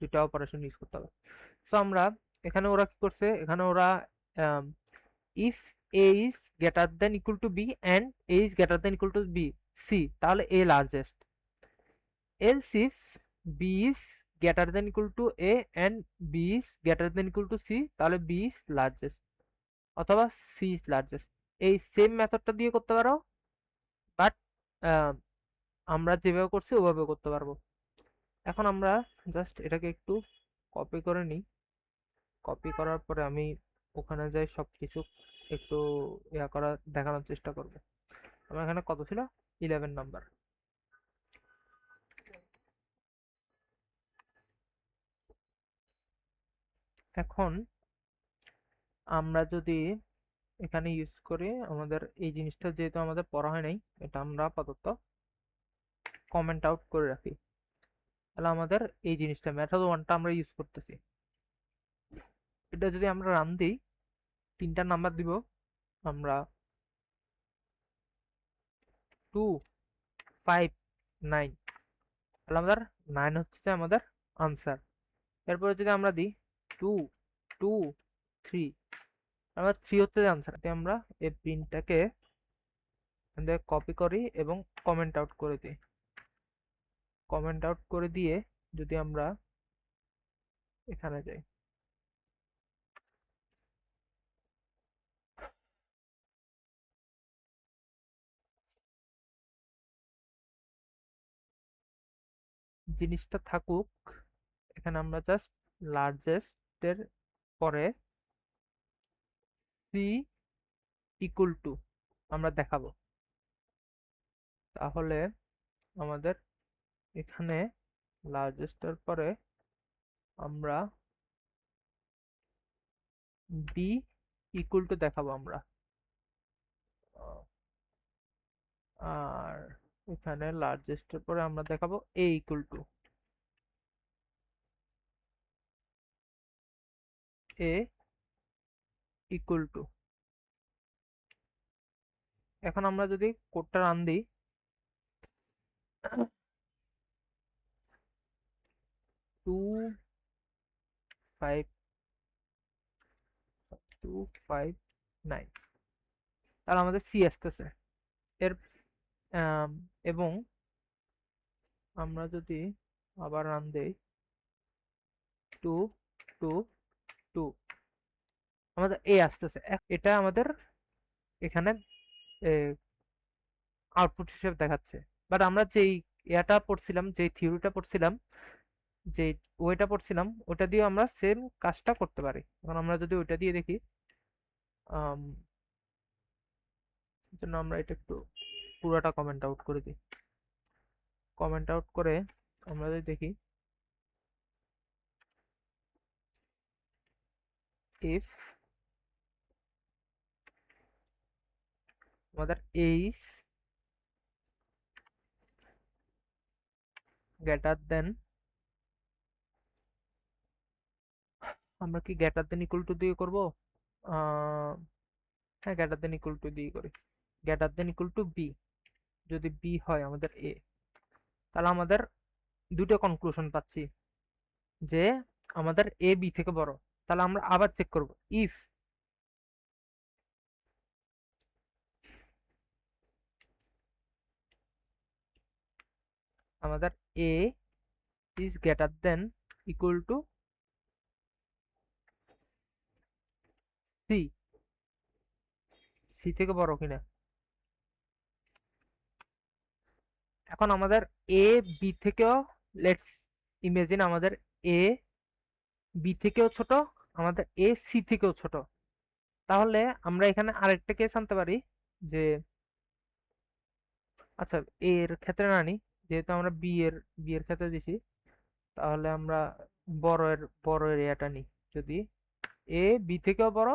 দুইটা অপারেশন ইউজ করতে হবে। সো আমরা এখানে ওরা কি করছে, এখানে ওরা if a is greater than equal to b and a is greater than equal to b c, তাহলে a largest. Else if B is greater than equal to a and b is greater than equal to c, তাহলে b is largest অথবা c is largest. এই same মেথডটা দিয়ে করতে পারো, but আমরা যেভাবে করছি ওভাবে করতে পারবো। এখন আমরা জাস্ট এটাকে একটু কপি করে নিই, কপি করার পরে আমি ওখানে যাই সবকিছু একটু ইয়া করা দেখানোর চেষ্টা করব। আমার এখানে কত ছিল, 11 নাম্বার। এখন আমরা যদি এখানে ইউজ করি, আমাদের এই জিনিসটা যেহেতু আমাদের পড়া হয় নাই, এটা আমরা আপাতত কমেন্ট আউট করে রাখি। তাহলে আমাদের এই জিনিসটা মেথড ওয়ানটা আমরা ইউজ করতেছি। এটা যদি আমরা রান দিই, তিনটা নাম্বার দিব আমরা, 2 5 9। তাহলে আমাদের 9 হচ্ছে যে আমাদের আনসার। এরপরে যদি আমরা দিই 2 2 3, আমরা 3 হচ্ছে যে আনসার। আমরা এই প্রিন্টটাকে কপি করি এবং কমেন্ট আউট করে দিই। কমেন্ট আউট করে দিয়ে যদি আমরা এখানে যাই, জিনিসটা থাকুক এখানে, আমরা জাস্ট লার্জেস্টের পরে সি ইকুয়াল টু আমরা দেখাবো। তাহলে আমাদের এখানে লার্জেস্টের পরে আমরা বি ইকুয়াল টু দেখাবো আমরা, আর এখানে লার্জেস্টের পরে আমরা দেখাবো a equal to a equal to. এখন আমরা যদি কোডটা রান দিই, 259, তাহলে আমাদের সি আসতেছে এর। এবং আমরা যদি আবার রান দেই 222, আমাদের এ আসতেছে। এটা আমাদের এখানে আউটপুট হিসেবে দেখাচ্ছে। বাট আমরা যেই ইয়াটা পড়ছিলাম, যে থিওরিটা পড়ছিলাম, যে ওইটা পড়ছিলাম, ওটা দিয়ে আমরা সেম কাজটা করতে পারি। এখন আমরা যদি ওইটা দিয়ে দেখি, জন্য আমরা এটা একটু পুরোটা কমেন্ট আউট করে দিই। কমেন্ট আউট করে আমরা যদি দেখি ইফ আমাদের এইস গ্রেটার দেন, আমরা কি গ্রেটার দেন ইকুয়াল টু দিয়ে করব? হ্যাঁ, গ্রেটার দেন ইকুয়াল টু দিয়ে করি। Greater than equal to B, যদি বি হয় আমাদের এ, তাহলে আমাদের দুটো কনক্লুশন পাচ্ছি যে আমাদের এ বি থেকে বড়। তাহলে আমরা আবার চেক করব, ইফ আমাদের a is greater than equal to c, c থেকে বড় কিনা। এখন আমাদের এ বি থেকেও, লেটস ইমেজিন আমাদের এ বি থেকেও ছোট, আমাদের এ সি থেকেও ছোট। তাহলে আমরা এখানে আরেকটা কেস আনতে পারি যে, আচ্ছা এর ক্ষেত্রে না নি, যেহেতু আমরা বি এর ক্ষেত্রে দিছি, তাহলে আমরা বড় এরিয়াটা নিই। যদি এ বি থেকেও বড়,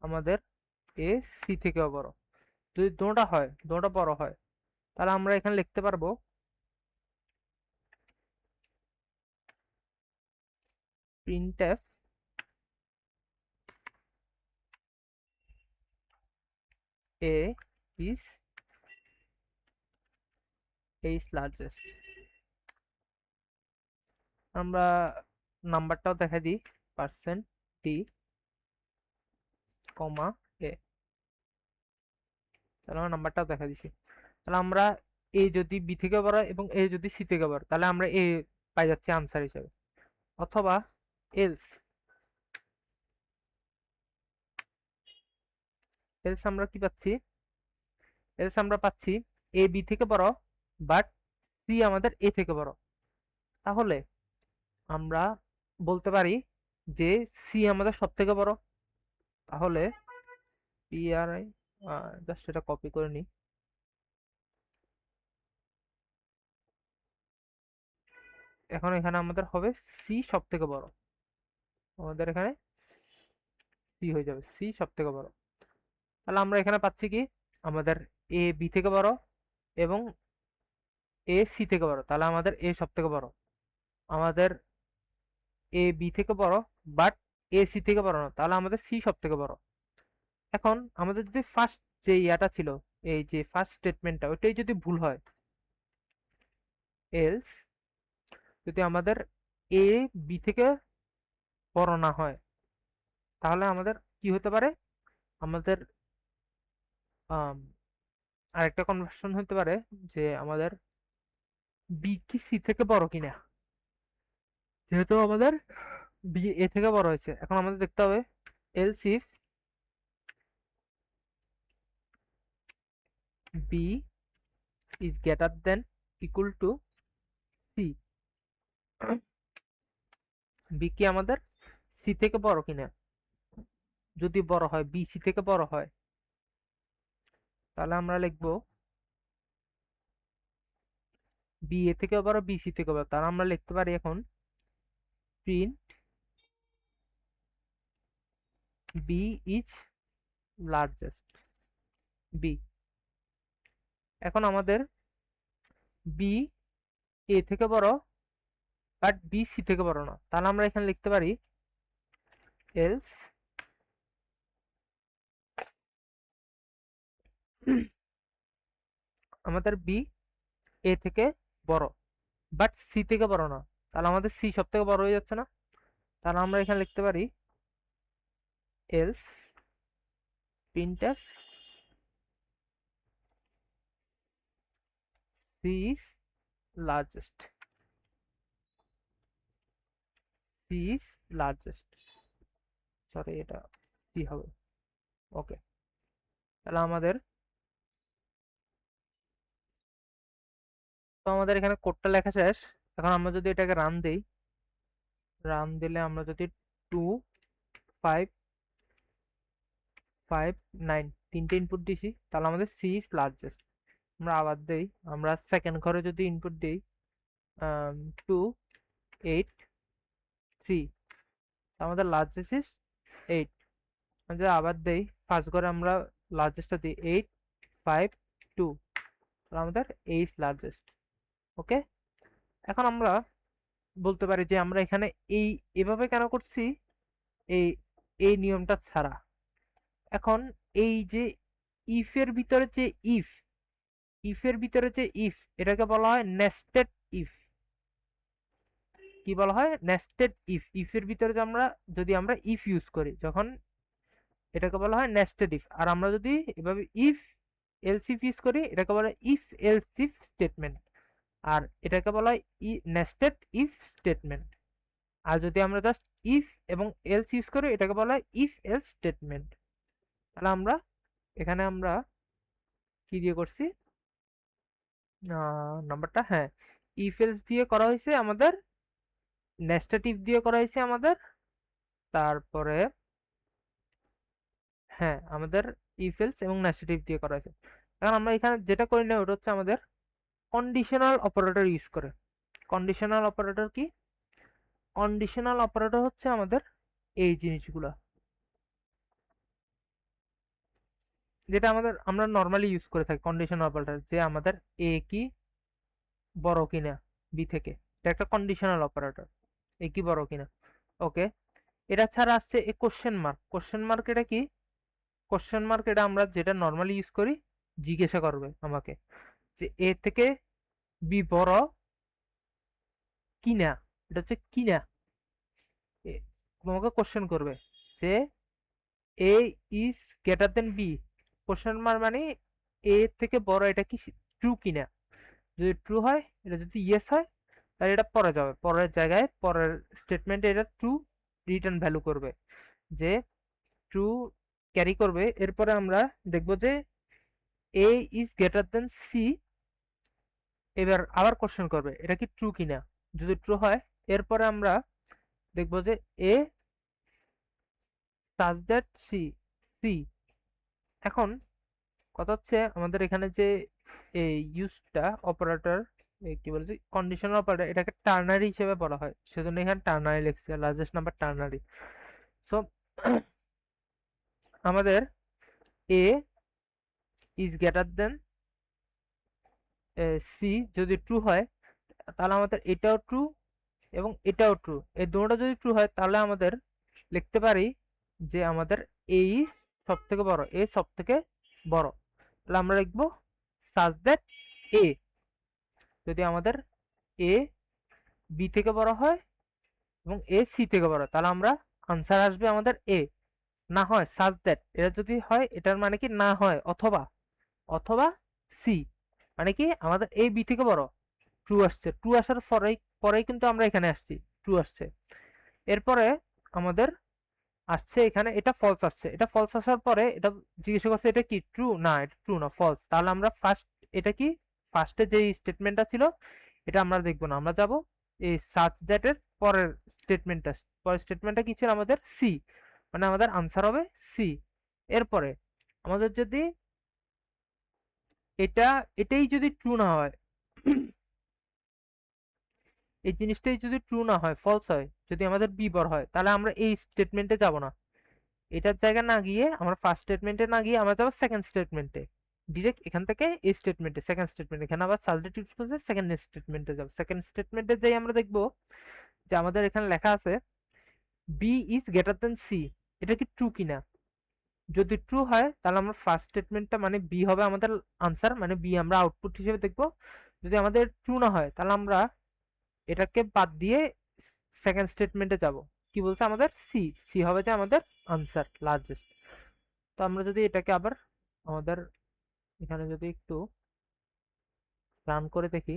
আমাদের এ সি থেকেও বড়, যদি দুটোটা বড় হয়, তাহলে আমরা এখানে লিখতে পারবো printf a is largest। আমরা নাম্বারটাও দেখা দিই, %d, a, তাহলে আমরা নাম্বারটাও দেখা দিছি। তাহলে আমরা এ যদি বি থেকে বড় এবং এ যদি সি থেকে বড়, তাহলে আমরা এ পাই যাচ্ছি আনসার হিসেবে। অথবা এলস এলস আমরা কি পাচ্ছি, এলস আমরা পাচ্ছি এ বি থেকে বড় বাট সি আমাদের এ থেকে বড়। তাহলে আমরা বলতে পারি যে সি আমাদের সব থেকে বড়। তাহলে পিআরআই, জাস্ট এটা কপি করে নিই। এখন এখানে আমাদের হবে সি সব থেকে বড়, আমাদের এখানে সি হয়ে যাবে, সি সব থেকে বড়। তাহলে আমরা এখানে পাচ্ছি কি, আমাদের এ বি থেকে বড় এবং এ সি থেকে বড়, তাহলে আমাদের এ সব থেকে বড়। আমাদের এ বি থেকে বড় বাট এ সি থেকে বড় না, তাহলে আমাদের সি সব থেকে বড়। এখন আমাদের যদি ফার্স্ট যে ইয়াটা ছিল, এই যে ফার্স্ট স্টেটমেন্টটা, ওইটাই যদি ভুল হয়, এলস যদি আমাদের এ বি থেকে বড় না হয়, তাহলে আমাদের কি হতে পারে, আমাদের আরেকটা কনভার্সন হতে পারে যে আমাদের বি কি সি থেকে বড় কিনা। যেহেতু আমাদের বি এ থেকে বড় হয়েছে, এখন আমাদের দেখতে হবে else if B is greater than equal to C, B কি আমাদের সি থেকে বড় কিনা। যদি বড় হয়, বি সি থেকে বড় হয়, তাহলে আমরা লিখবো বি এ থেকে বড়, বি সি থেকে বড়, তাহলে আমরা লিখতে পারি এখন print B is largest, B. এখন আমাদের বি এ থেকে বড় বাট বি সি থেকে বড় না, তাহলে আমরা এখানে লিখতে পারি এলস আমাদের বি এ থেকে বড় বাট সি থেকে বড় না, তাহলে আমাদের সি সব থেকে বড় হয়ে যাচ্ছে না? তাহলে আমরা এখানে লিখতে পারি else printf C is largest, C is largest, sorry এটা সি হবে। ওকে, তাহলে আমাদের এখানে কোডটা লেখা শেষ। এখন আমরা যদি এটাকে রান দেই, রান দিলে আমরা যদি 2 5 5 9 তিনটে ইনপুট দিছি, তাহলে আমাদের সি ইজ লার্জেস্ট। আমরা আবার দেই, আমরা সেকেন্ড ঘরে যদি ইনপুট দিই 2 8 3, আমাদের লার্জেস্ট ইজ 8। যদি আবার দেই ফার্স্ট ঘরে আমরা লার্জেস্টটা দিই 8 5 2, তাহলে আমাদের এ ইজ লার্জেস্ট। ওকে, এখন আমরা বলতে পারি যে আমরা এখানে এভাবে কেন করছি, এই নিয়মটা ছাড়া। এখন এই যে ইফের ভিতরে যে ইফের ভিতরে যে ইফ, এটাকে বলা হয় নেস্টেড ইফ। কি বলা হয়? Nested if. ইফের ভিতরে যে যদি আমরা ইফ ইউজ করি, যখন এটাকে বলা হয় নেস্টেড ইফ। আর আমরা যদি এভাবে ইফ এলস ইফ ইউজ করি, এটাকে বলা হয় ইফ এলস ইফ স্টেটমেন্ট। আর এটাকে বলা হয় নেস্টেড ইফ স্টেটমেন্ট। আর যদি আমরা জাস্ট ইফ এবং এলস ইউজ করি, এটাকে বলা হয় ইফ এলস স্টেটমেন্ট। তাহলে আমরা এখানে আমরা কি দিয়ে করছি নাম্বারটা, হ্যাঁ ইফ এলস দিয়ে করা হয়েছে আমাদের, নেস্টেড ইফ দিয়ে করা হয়েছে আমাদের, তারপরে হ্যাঁ আমাদের ইফ এলস এবং নেস্টেড ইফ দিয়ে করা হয়েছে। এখন আমরা এখানে যেটা করি না ওটা হচ্ছে আমাদের কন্ডিশনাল অপারেটর ইউজ করে। কন্ডিশনাল অপারেটর কি? কন্ডিশনাল অপারেটর হচ্ছে আমাদের এই জিনিসগুলো, যেটা আমরা নর্মালি ইউজ করে থাকি। কন্ডিশনাল অপারেটর যে আমাদের এ কি বড় কিনা বি থেকে, এটা একটা কন্ডিশনাল অপারেটর, এ কি বড় কিনা। ওকে, এটা ছাড়া আসছে এ কোশ্চেন মার্ক। কোশ্চেন মার্ক এটা কি? কোশ্চেন মার্ক এটা আমরা যেটা নর্মালি ইউজ করি, জিজ্ঞাসা করবে আমাকে যে এ থেকে বি বড় কিনা, এটা হচ্ছে কিনা। তোমাকে কোশ্চেন করবে যে a is greater than b. Question mark মানে এ থেকে বড় এটা কি ট্রু কিনা। যদি ট্রু হয়, এটা যদি ইয়েস হয়, তাহলে এটা পরে যাবে, পরের জায়গায় পরের স্টেটমেন্টে এটা ট্রু রিটার্ন ভ্যালু করবে, যে ট্রু ক্যারি করবে। এরপরে আমরা দেখব যে a is greater than C, এবার আবার কোশ্চেন করবে এটা কি ট্রু কিনা। যদি ট্রু হয়, এরপরে আমরা দেখব যে এ সাজ দ্যাট সি সি। এখন কথা হচ্ছে আমাদের এখানে যে এই ইউজটা অপারেটর কি বলছি কন্ডিশনাল অপারেটর, এটাকে টার্নারি হিসেবে বলা হয়, সেজন্য এখানে টার্নারি লিখছে, লার্জেস্ট নাম্বার টার্নারি। সো আমাদের a is greater than C যদি ট্রু হয়, তাহলে আমাদের এটাও ট্রু এবং এটাও ট্রু, এই দুটোটা যদি ট্রু হয়, তাহলে আমাদের লিখতে পারি যে আমাদের এ ইজ সব থেকে বড়, এ সব থেকে বড়। তাহলে আমরা লিখবো সাজ দ্যাট এ। যদি আমাদের এ বি থেকে বড় হয় এবং এ সি থেকে বড়, তাহলে আমরা আনসার আসবে আমাদের এ। না হয় সাজ দ্যাট, এটা যদি হয় এটার মানে কি না হয় অথবা, অথবা সি মানে কি আমাদের এ বি থেকে বড়, ট্রু আসছে। ট্রু আসার পরেই কিন্তু আমরা এখানে আসছি, ট্রু আসছে। এরপরে আমাদের আসছে এখানে এটা ফলস আসছে, এটা ফলস আসার পরে এটা জিজ্ঞাসা করছে এটা কি ট্রু, না এটা ট্রু না ফলস। তাহলে আমরা ফার্স্ট এটা কি ফার্স্টে যে স্টেটমেন্টটা ছিল এটা আমরা দেখবো না, আমরা যাব এই সাচ দ্যাট এর পরের স্টেটমেন্টটা। পরের স্টেটমেন্টটা কি ছিল আমাদের সি, মানে আমাদের আনসার হবে সি। এরপরে আমাদের যদি এটাই যদি ট্রু না হয়, এই জিনিসটাই যদি ট্রু না হয়, ফলস হয়, যদি আমাদের বি বড় হয়, তাহলে আমরা এই স্টেটমেন্টে যাব না। এটার জায়গা না গিয়ে আমরা ফার্স্ট স্টেটমেন্টে না গিয়ে আমরা যাবো সেকেন্ড স্টেটমেন্টে, ডিরেক্ট এখান থেকে এই স্টেটমেন্টে সেকেন্ড স্টেটমেন্ট, এখানে আবার সাবজেক্ট ইউজ করছে, সেকেন্ড স্টেটমেন্টে যাব। সেকেন্ড স্টেটমেন্টে যাই আমরা দেখব যে আমাদের এখানে লেখা আছে B is greater than C, এটা কি ট্রু কিনা। যদি ট্রু হয় তাহলে আমরা ফার্স্ট স্টেটমেন্টটা মানে বি হবে আমাদের আনসার, মানে বি আমরা আউটপুট হিসেবে দেখব। যদি আমাদের ট্রু না হয় তাহলে আমরা এটাকে বাদ দিয়ে সেকেন্ড স্টেটমেন্টে যাব। কি বলছে আমাদের? সি। সি হবে যে আমাদের আনসার লার্জেস্ট। তো আমরা যদি এটাকে আবার আমাদের এখানে যদি একটু রান করে দেখি,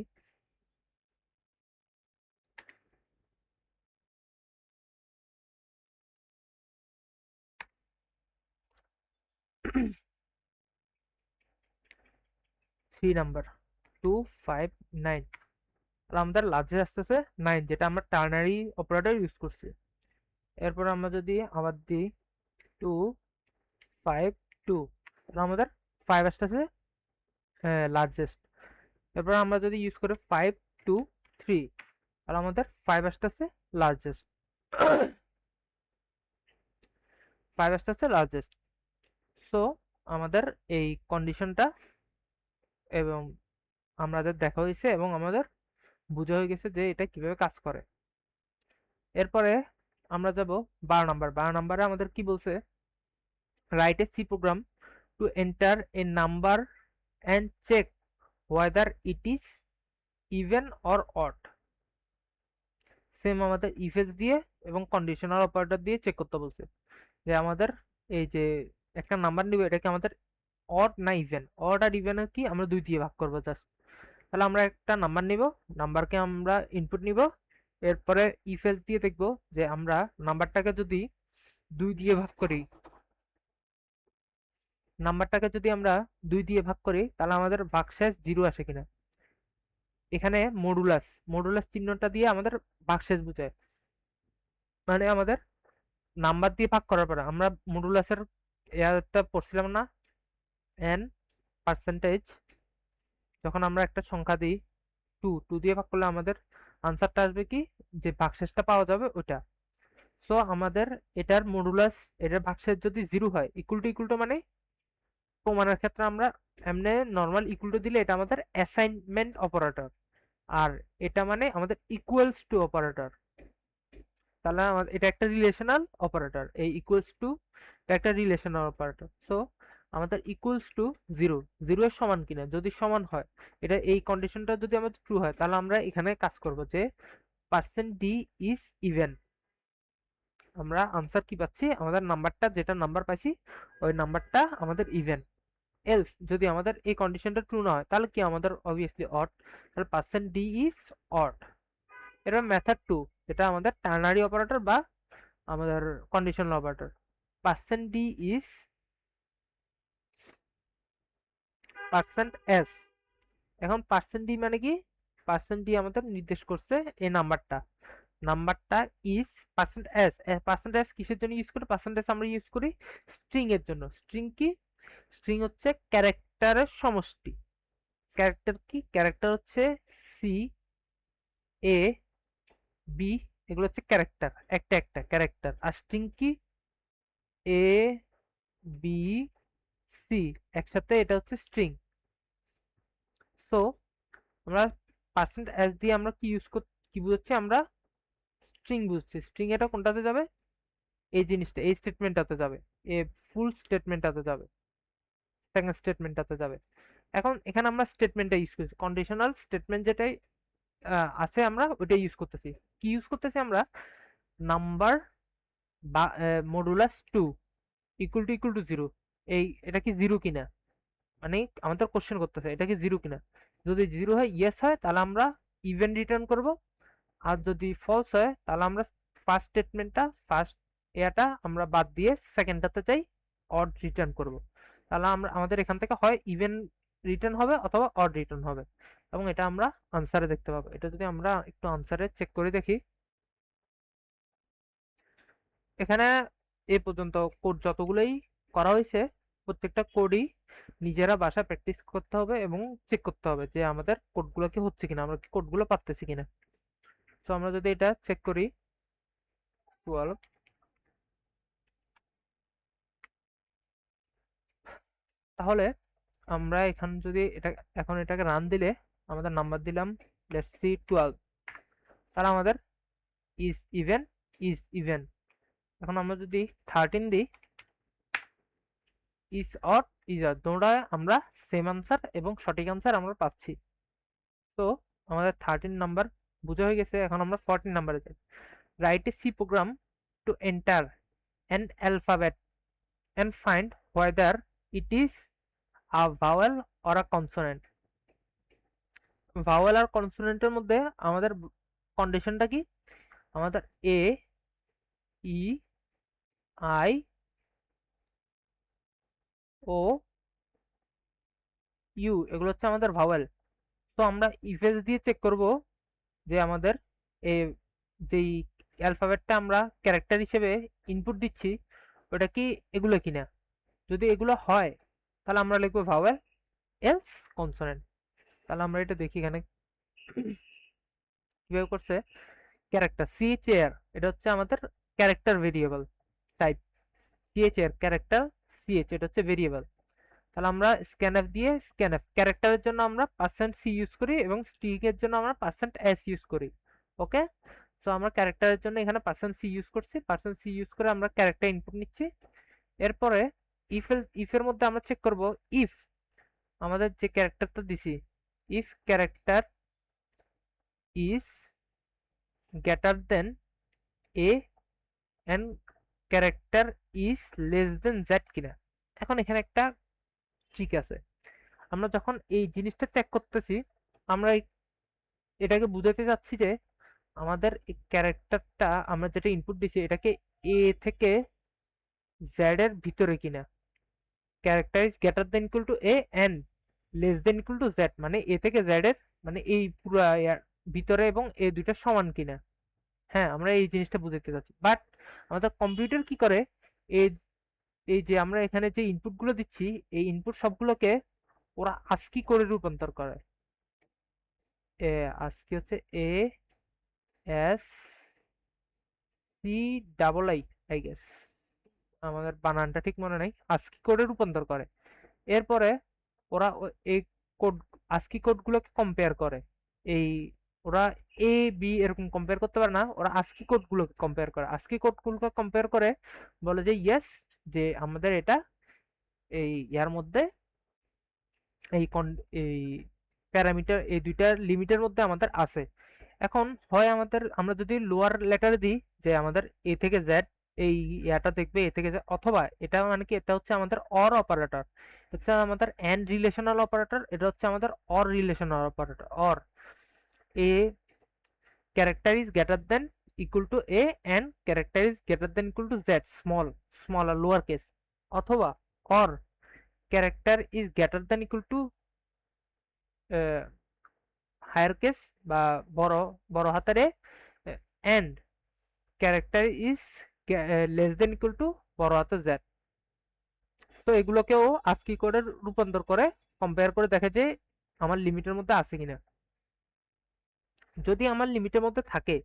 থ্রি নাম্বার 259, আর আমাদের লার্জেস্ট আসতেছে 9, যেটা আমরা টার্নারি অপারেটর ইউজ করছি। এরপর আমরা যদি আবার দিই 252, আমাদের 5 আসতেছে লার্জেস্ট। এরপর আমরা যদি ইউজ করি 523, আর আমাদের 5 আসতেছে লার্জেস্ট। 5 আসতেছে লার্জেস্ট। সো আমাদের এই কন্ডিশনটা এবং আমাদের দেখা হয়েছে এবং আমাদের বোঝা হয়ে গেছে যে এটা কিভাবে কাজ করে। এরপরে আমরা যাব 12 নাম্বার। 12 নাম্বারে আমাদের কি বলছে? Write a C program to enter a number and check whether it is even or odd. Same আমাদের ইফেস দিয়ে এবং কন্ডিশনাল অপারেটর দিয়ে চেক করতে বলছে যে আমাদের এই যে একটা নাম্বার নিব, এটা কি আমাদের অড না ইভেন। অড আর ইভেন কি আমরা 2 দিয়ে ভাগ করবো জাস্ট। তাহলে আমরা একটা নাম্বার নিব, নাম্বারকে আমরা ইনপুট নিব, এরপরে ইফ এলস দিয়ে দেখব যে আমরা নাম্বারটাকে যদি 2 দিয়ে ভাগ করি, নাম্বারটাকে যদি আমরা 2 দিয়ে ভাগ করি তাহলে আমাদের ভাগশেষ 0 আসে কিনা। এখানে মডুলাস, মডুলাস চিহ্নটা দিয়ে আমাদের ভাগশেষ বোঝায়। মানে আমাদের নাম্বার দিয়ে ভাগ করার পরে আমরা মডুলাসের এটা পড়ছিলাম না, এন পার্সেন্টেজ, যখন আমরা একটা সংখ্যা দিই 2 দিয়ে ভাগ করলে আমাদের আনসারটা আসবে কি, যে ভাগশেষটা পাওয়া যাবে ওটা। সো আমাদের এটার মডুলাস, এটার ভাগশেষ যদি 0 হয়, ইকুয়াল টু মানে প্রমাণের ক্ষেত্রে আমরা এমনি নর্মাল ইকুয়াল টু দিলে এটা আমাদের অ্যাসাইনমেন্ট অপারেটর, আর এটা মানে আমাদের ইকুয়ালস টু অপারেটর। তাহলে এটা একটা রিলেশনাল অপারেটর, এই ইকুয়ালস টু একটা রিলেশনাল অপারেটর। সো আমাদের ইকুয়ালস টু 0, 0 এর সমান কিনা, যদি সমান হয়, এটা এই কন্ডিশনটা যদি আমাদের ট্রু হয়, তাহলে আমরা এখানে কাজ করব যে পার্সেন্ট ডি ইজ ইভেন। আমরা আনসার কি পাচ্ছি? আমাদের নাম্বারটা, যেটা নাম্বার পাইছি ওই নাম্বারটা আমাদের ইভেন। এলস যদি আমাদের এই কন্ডিশনটা ট্রু না হয়, তাহলে কি আমাদের অবভিয়াসলি অড, তাহলে পার্সেন্ট ডি ইজ অড। এরপর মেথড 2, যেটা আমাদের টার্নারি অপারেটর বা আমাদের conditional operator. Percent D is percent S. এখন পার্সেন্ট ডি মানে কি? পার্সেন্ট ডি আমাদের নির্দেশ করছে এই নাম্বারটা, নাম্বারটা is percent S. Percent S কিসের জন্য ইউজ করি? পার্সেন্ট এস আমরা ইউজ করি স্ট্রিং এর জন্য। স্ট্রিং কি? স্ট্রিং হচ্ছে ক্যারেক্টারের সমষ্টি। ক্যারেক্টার কি? ক্যারেক্টার হচ্ছে সি, এ, বি, এগুলো হচ্ছে ক্যারেক্টার, একটা একটা ক্যারেক্টার। আর স্ট্রিং কি? এ, বি, সি একসাথে, এটা হচ্ছে স্ট্রিং। সো আমরা পার্সেন্ট এস দিয়ে আমরা কি ইউজ কর, কি বুঝাচ্ছি আমরা? স্ট্রিং বুঝছি। স্ট্রিং এটা কোনটাতে যাবে? এই জিনিসটা, এই স্টেটমেন্টটাতে যাবে, এই ফুল স্টেটমেন্টটাতে যাবে, সেকেন্ড স্টেটমেন্টটাতে যাবে। এখন এখানে আমরা স্টেটমেন্টটা ইউজ করছি, কন্ডিশনাল স্টেটমেন্ট যেটাই আছে আমরা ওইটা ইউজ করতেছি। কি ইউজ করতেছি আমরা? নাম্বার বা মডুলাস 2 ইকুয়াল টু 0, এই এটা কি 0 কিনা, মানে আমাদের কোশ্চেন করতেছে এটা কি 0 কিনা। যদি 0 হয়, ইয়েস হয়, তাহলে আমরা ইভেন রিটার্ন করব। আর যদি ফলস হয়, তাহলে আমরা ফার্স্ট স্টেটমেন্টটা, ফার্স্ট এয়াটা আমরা বাদ দিয়ে সেকেন্ডটাতে যাই, অড রিটার্ন করব। তাহলে আমরা আমাদের এখান থেকে হয় ইভেন রিটার্ন হবে অথবা অড রিটার্ন হবে, এবং এটা আমরা আনসারে দেখতে পাবো। এটা যদি আমরা একটু আনসারে চেক করে দেখি, এখানে এ পর্যন্ত কোড যতগুলোই করা হয়েছে প্রত্যেকটা কোডই নিজেরা বাসায় প্র্যাকটিস করতে হবে এবং চেক করতে হবে যে আমাদের কোডগুলো কি হচ্ছে কিনা, আমরা কি কোডগুলো পারতেছি কিনা। তো আমরা যদি এটা চেক করি 12, তাহলে আমরা এখানে যদি এটা এখন এটাকে রান দিলে আমাদের নাম্বার দিলাম লেটস সি 12, তাহলে আমাদের ইজ ইভেন, ইজ ইভেন। এখন আমরা যদি 13 দিই, ইজ অড, ইজ অড, দুটোটা আমরা সেম আনসার এবং সঠিক আনসার আমরা পাচ্ছি। তো আমাদের 13 নাম্বার বোঝা হয়ে গেছে। এখন আমরা 14 নাম্বারে যাই। Write a C program to enter an alphabet and find whether it is a vowel or a consonant. Vowel আর কনসোনেন্টের মধ্যে আমাদের কন্ডিশনটা কি? আমাদের এ, ই, আই, ও, ইউ এগুলো হচ্ছে আমাদের ভাওয়েল। তো আমরা ইফেস দিয়ে চেক করব যে আমাদের এ যেই অ্যালফাবেটটা আমরা ক্যারেক্টার হিসেবে ইনপুট দিচ্ছি ওটা কি এগুলো কিনা। যদি এগুলো হয় তাহলে আমরা লিখবো ভাওয়েল, এলস কনসোনেন্ট। তাহলে আমরা এটা দেখি এখানে কিভাবে করছে। ক্যারেক্টার সিএচএআর এটা হচ্ছে আমাদের character variable type. C H A R character, C H এটা হচ্ছে ভেরিয়েবল। তাহলে আমরা স্ক্যানএফ দিয়ে স্ক্যানএফ ক্যারেক্টারের জন্য আমরা %c ইউজ করি এবং স্ট্রিং এর জন্য আমরা %s ইউজ করি। ওকে, সো আমরা ক্যারেক্টারের জন্য এখানে %c ইউজ করছি। %c ইউজ করে আমরা ক্যারেক্টার ইনপুট নিচ্ছি। এরপরে ইফের মধ্যে আমরা চেক করব ইফ আমাদের যে ক্যারেক্টারটা দিছি, if character is greater than A and character is less than Z কিনা। এখন এখানে একটা ট্রিক আছে। আমরা যখন এই জিনিসটা চেক করতেছি আমরা এটাকে বুঝাতে যাচ্ছি যে আমাদের এই ক্যারেক্টারটা আমরা যেটা ইনপুট দিছি এটাকে এ থেকে জেড এর ভিতরে কিনা। Character is greater than equal to A and less than equal to Z মানে এ থেকে জেড এর মানে এই পুরো ভিতরে এবং এ দুইটা সমান কিনা। হ্যাঁ, আমরা এই জিনিসটা বুঝাতে চাচ্ছি। বাট আমাদের কম্পিউটার কি করে, এই এই যে আমরা এখানে যে ইনপুট গুলো দিচ্ছি এই ইনপুট সবগুলোকে ওরা আস্কি করে রূপান্তর করে। আস্কি হচ্ছে A S C double I, I guess আমাদের বানানটা ঠিক মনে নাই, আস্কি কোডে রূপান্তর করে। এরপরে ওরা এই কোড আস্কি কোডগুলোকে কম্পেয়ার করে। এই ওরা এ বি এরকম কম্পেয়ার করতে পারে না, ওরা আস্কি কোডগুলোকে কম্পেয়ার করে। আস্কি কোডগুলোকে কম্পেয়ার করে বলে যে ইয়েস, যে আমাদের এটা এই ইয়ার মধ্যে এই এই প্যারামিটার এই দুইটার লিমিটের মধ্যে আমাদের আছে। এখন হয় আমাদের আমরা যদি লোয়ার লেটার দিই যে আমাদের এ থেকে জেড এই ইয়াটা দেখবে এ থেকে জেড, অথবা এটা মানে কি এটা হচ্ছে আমাদের অর অপারেটর, হচ্ছে আমাদের এন্ড রিলেশনাল অপারেটর, এটা হচ্ছে আমাদের or relational operator. Or a character is greater than equal to A and character is greater than equal to z small small আর লোয়ার কেস, অথবা or character is greater than equal to higher case বা বড় বড় হাতারে and character is less than equal to বড় হাতের Z. তো এগুলোকেও ASCII কোডে রূপান্তর করে কম্পেয়ার করে দেখে যে আমার লিমিটের মধ্যে আছে কিনা। যদি আমার লিমিটের মধ্যে থাকে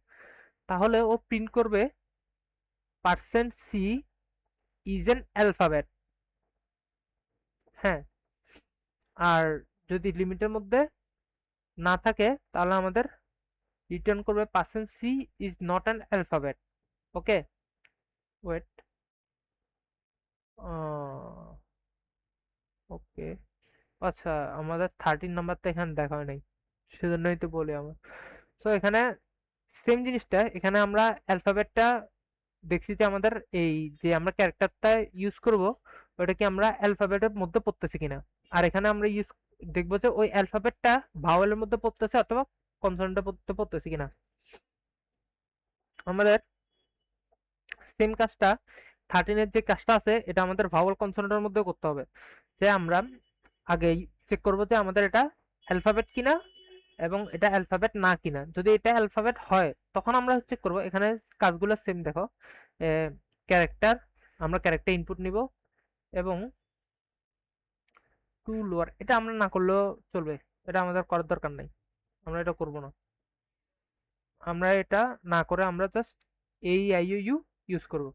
তাহলে ও প্রিন্ট করবে %c ইজ এন অ্যালফাবেট। হ্যাঁ, আর যদি লিমিটের মধ্যে না থাকে তাহলে আমাদের রিটার্ন করবে %c is not an alphabet. Okay, wait, okay, আচ্ছা আমাদের 13 নাম্বারটা এখানে দেখা হয় নাই, সেজন্যই তো বলি আমার। সো এখানে সেম জিনিসটা, এখানে আমরা অ্যালফাবেটটা দেখছি যে আমাদের এই যে আমরা ক্যারেক্টারটা ইউজ করব ওটা কি আমরা অ্যালফাবেটের মধ্যে পড়তেছি কিনা। আর এখানে আমরা ইউজ দেখবো যে ওই অ্যালফাবেটটা ভাওয়েলের মধ্যে পড়তেছে অথবা কনসোনেন্টের মধ্যে পড়তেছে কিনা। আমাদের সেম কাজটা 13 এর যে কাজটা আছে এটা আমাদের ভাওয়েল কনসোনেন্টের মধ্যে করতে হবে। যে আমরা আগে চেক করব যে আমাদের এটা অ্যালফাবেট কিনা এবং এটা অ্যালফাবেট না কিনা। যদি এটা অ্যালফাবেট হয় তখন আমরা চেক করব। এখানে কাজগুলো সেম দেখো, ক্যারেক্টার আমরা ক্যারেক্টার ইনপুট নিব এবং টু লোয়ার এটা আমরা না করলেও চলবে, এটা আমাদের করার দরকার নাই, আমরা এটা করব না। আমরা এটা না করে আমরা জাস্ট এই আইইউ ইউজ করব।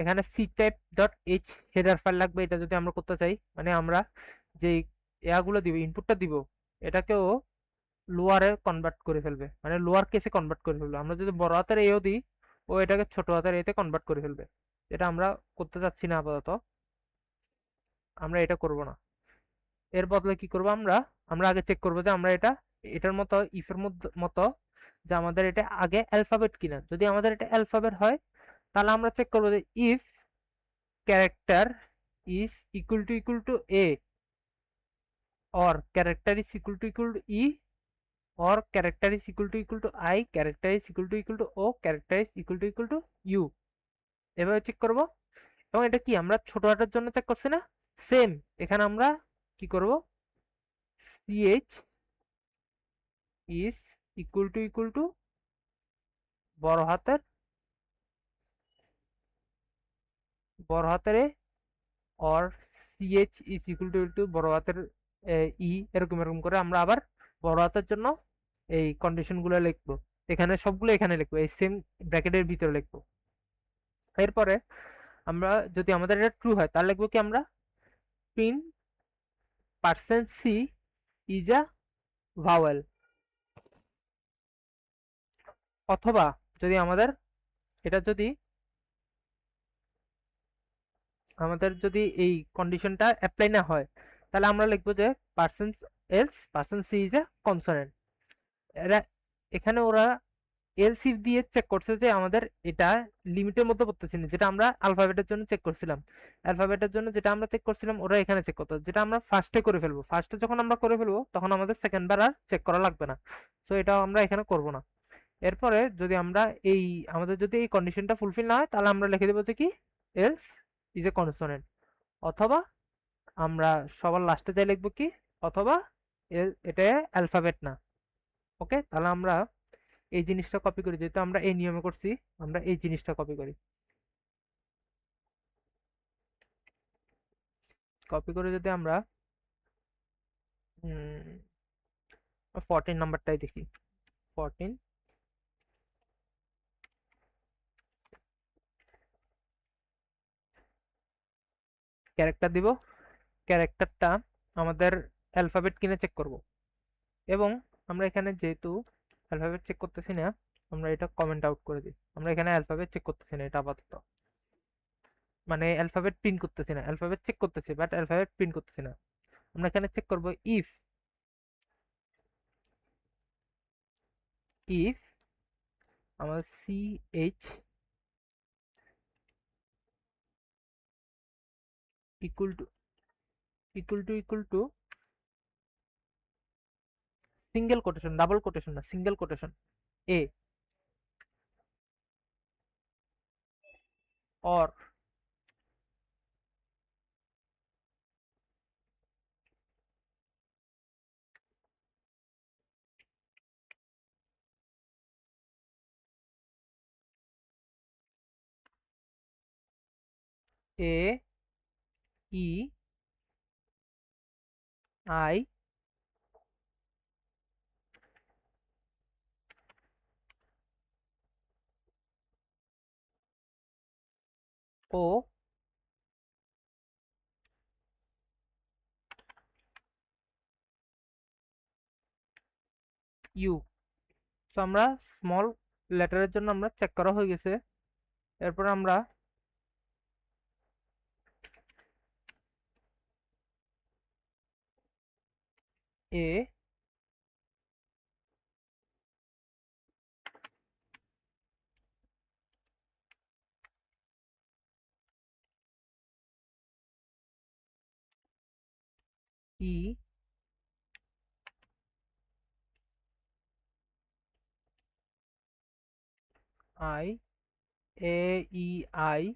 এখানে C type dot H header file লাগবে, এটা যদি আমরা করতে চাই মানে আমরা যে ইয়াগুলো দিব ইনপুটটা দিব এটাকেও লোয়ারে কনভার্ট করে ফেলবে, মানে লোয়ার কেসে কনভার্ট করে ফেলবে। আমরা যদি বড় হাতের এও দিই ও এটাকে ছোট হাতের এতে কনভার্ট করে ফেলবে। এটা আমরা করতে চাচ্ছি না আপাতত, আমরা এটা করব না। এর বদলে কি করব আমরা আমরা আগে চেক করব যে আমরা এটা এটার মতো ইফের মতো যে আমাদের এটা আগে অ্যালফাবেট কিনা। যদি আমাদের এটা অ্যালফাবেট হয় তাহলে আমরা চেক করবো যে if character is equal to A, or character is equal to e, or character is equal to I, character is equal to o, character is equal to u, এভাবে চেক করব। এবং এটা কি আমরা ছোট হাতের জন্য চেক করছি না, সেম এখানে আমরা কি করব, ch is equal to বড় হাতের এ, or ch is equal to বড় হাতের ই, এরকম এরকম করে আমরা আবার বড় হাতের জন্য এই কন্ডিশনগুলো লিখবো। এখানে সবগুলো এখানে লিখবো, এই সেম ব্র্যাকেটের ভিতরে লিখবো। এরপরে আমরা যদি আমাদের এটা ট্রু হয় তাহলে লিখবো কি আমরা, print %c is a vowel. অথবা যদি আমাদের এটা যদি এই কন্ডিশনটা অ্যাপ্লাই না হয় তাহলে আমরা লিখবো যে %c ইজ আ কনসোনেন্ট। এরা এখানে ওরা এলসি দিয়ে চেক করছে যে আমাদের এটা লিমিটের মধ্যে পড়তেছে না, যেটা আমরা আলফাবেটের জন্য চেক করছিলাম। অ্যালফাবেটের জন্য যেটা আমরা চেক করছিলাম ওরা এখানে চেক করতে, যেটা আমরা ফার্স্টে করে ফেলবো। ফার্স্টে যখন আমরা করে ফেলবো তখন আমাদের সেকেন্ড বার আর চেক করা লাগবে না, সো এটা আমরা এখানে করব না। এরপরে যদি আমরা আমাদের যদি এই কন্ডিশনটা ফুলফিল না হয় তাহলে আমরা লিখে দেবো যে কি, এলস ইজ এ কনসোনেন্ট। অথবা আমরা সবার লাস্টে যাই লিখবো কি, অথবা এটা অ্যালফাবেট না। ওকে, তাহলে আমরা এই জিনিসটা কপি করি, যেহেতু আমরা এই নিয়মে করছি আমরা এই জিনিসটা কপি করি। কপি করে যদি আমরা 14 নাম্বারটাই দেখি, 14 ক্যারেক্টার দিব। ক্যারেক্টারটা আমাদের অ্যালফাবেট কিনে চেক করব, এবং আমরা এখানে যেহেতু অ্যালফাবেট চেক করতেছি না আমরা এটা কমেন্ট আউট করে দিই। আমরা এখানে অ্যালফাবেট চেক করতেছি না, এটা আপাতত মানে অ্যালফাবেট প্রিন্ট করতেছি না, অ্যালফাবেট চেক করতেছি বাট অ্যালফাবেট প্রিন্ট করতেছি না। আমরা এখানে চেক করব ইফ আমার ch equal to single quotation, double quotation না, single quotation a, or a e I o u। তো আমরা স্মল লেটারের জন্য আমরা চেক করা হয়ে গেছে। এরপর আমরা a e I a e I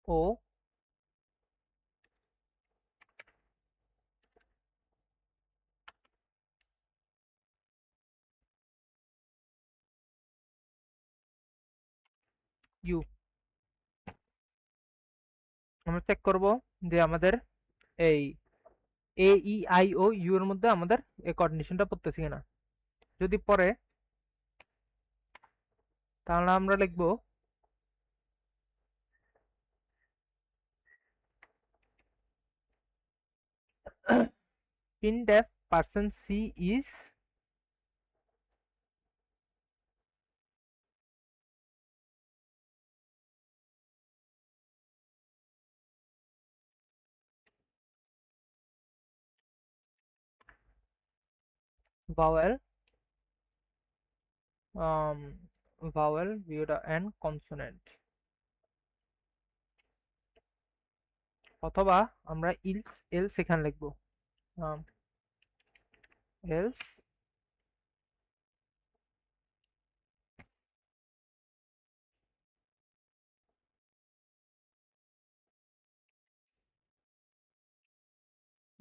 o u। আমরা চেক করব যে আমাদের এই এ ই আই ও ইউ এর মধ্যে আমাদের এই কন্ডিশনটা পড়তেছে কিনা। যদি পড়ে তাহলে আমরা লিখব printf %c is vowel vowel ভিউটা এন্ড কনসোনেন্ট, অথবা আমরা এলস এখানে লিখবো এলস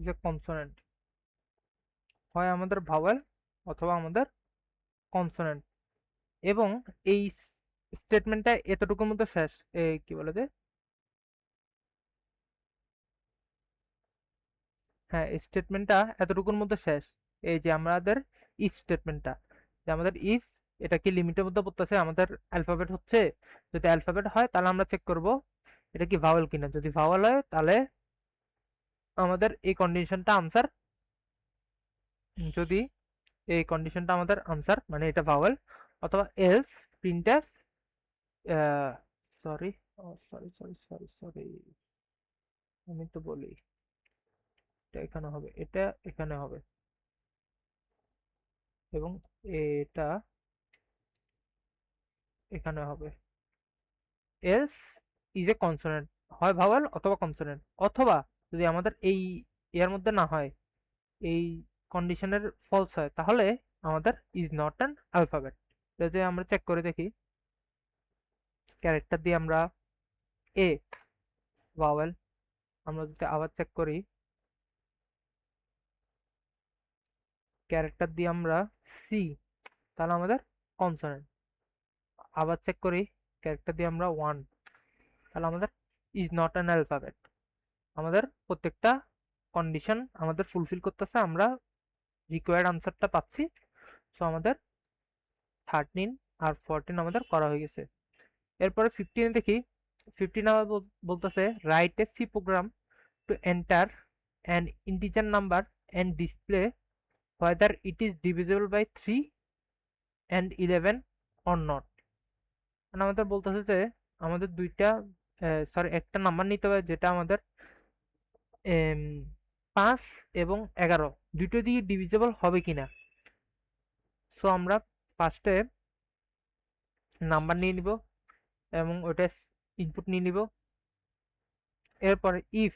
যে কনসোনেন্ট, হয় আমাদের ভাওয়েল অথবা আমাদের কনসোনেন্ট। এবং এই স্টেটমেন্টটা এতটুকুর মধ্যে শেষ, কি বলে যে, হ্যাঁ স্টেটমেন্টটা এতটুকুর মধ্যে শেষ। এই যে আমাদের ইফ স্টেটমেন্টটা, যে আমাদের ইফ এটা কি লিমিটের মধ্যে পড়তেছে, আমাদের অ্যালফাবেট হচ্ছে, যদি অ্যালফাবেট হয় তাহলে আমরা চেক করব এটা কি ভাওয়েল কিনা, যদি ভাওয়েল হয় তাহলে আমাদের এই কন্ডিশনটা আনসার, যদি এই কন্ডিশনটা আমাদের আনসার মানে এটা ভাওয়েল, অথবা else printf, sorry sorry sorry sorry sorry আমি তো বলি এটা এখানে হবে, এটা এখানে হবে, এবং এটা এখানে হবে। এলস ইজ এ কনসোনেন্ট, হয় ভাওয়েল অথবা কনসোনেন্ট, অথবা যদি আমাদের এই এর মধ্যে না হয়, এই কন্ডিশনের ফলস হয়, তাহলে আমাদের ইজ নট অ্যান অ্যালফাবেট। যদি আমরা চেক করে দেখি, ক্যারেক্টার দিয়ে আমরা এ ভাওয়েল, আমরা যদি আবার চেক করি ক্যারেক্টার দিয়ে আমরা সি, তাহলে আমাদের কনসোনেন্ট। আবার চেক করি ক্যারেক্টার দিয়ে আমরা ওয়ান, তাহলে আমাদের ইজ নট অ্যান অ্যালফাবেট। আমাদের প্রত্যেকটা কন্ডিশন আমাদের ফুলফিল করতেছে, আমরা রিকোয়ার্ড আনসারটা পাচ্ছি। সো আমাদের 13 আর 14 আমাদের করা হয়ে গেছে। এরপরে 15 দেখি, 15 আবার বলতেছে write a C program to enter an integer number and display whether it is divisible by 3 and 11 or not। মানে আমাদের বলতেছে যে আমাদের দুইটা, সরি একটা নাম্বার নিতে হবে যেটা আমাদের 5 এবং 11 দুটো দিয়ে ডিভিজিবল হবে কিনা। সো আমরা ফার্স্টে নাম্বার নিয়ে নিব এবং ওটা ইনপুট নিয়ে নিব। এরপরে if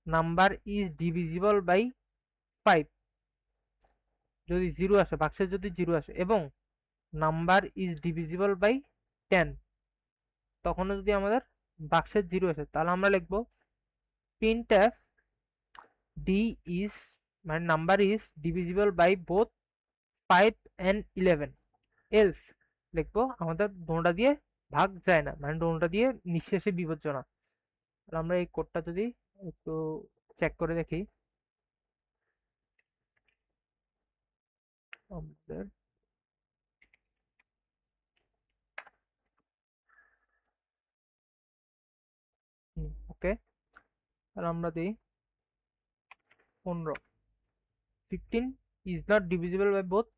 number is divisible by 5, যদি 0 আসে, বাক্সে যদি 0 আসে, এবং নাম্বার ইজ ডিভিজিবল বাই 10, তখনও যদি আমাদের বাক্সের 0 আসে, তাহলে আমরা লিখবো printf d is মানে number is divisible by both 5 and 11, else লিখবো আমাদের দোনোটা দিয়ে ভাগ যায় না, মানে দোনোটা দিয়ে নিঃশেষে বিভাজ্য না। আমরা এই কোডটা যদি একটু চেক করে দেখি, আমাদের ওকে, তাহলে আমরা দিই 15, 15 is not divisible by both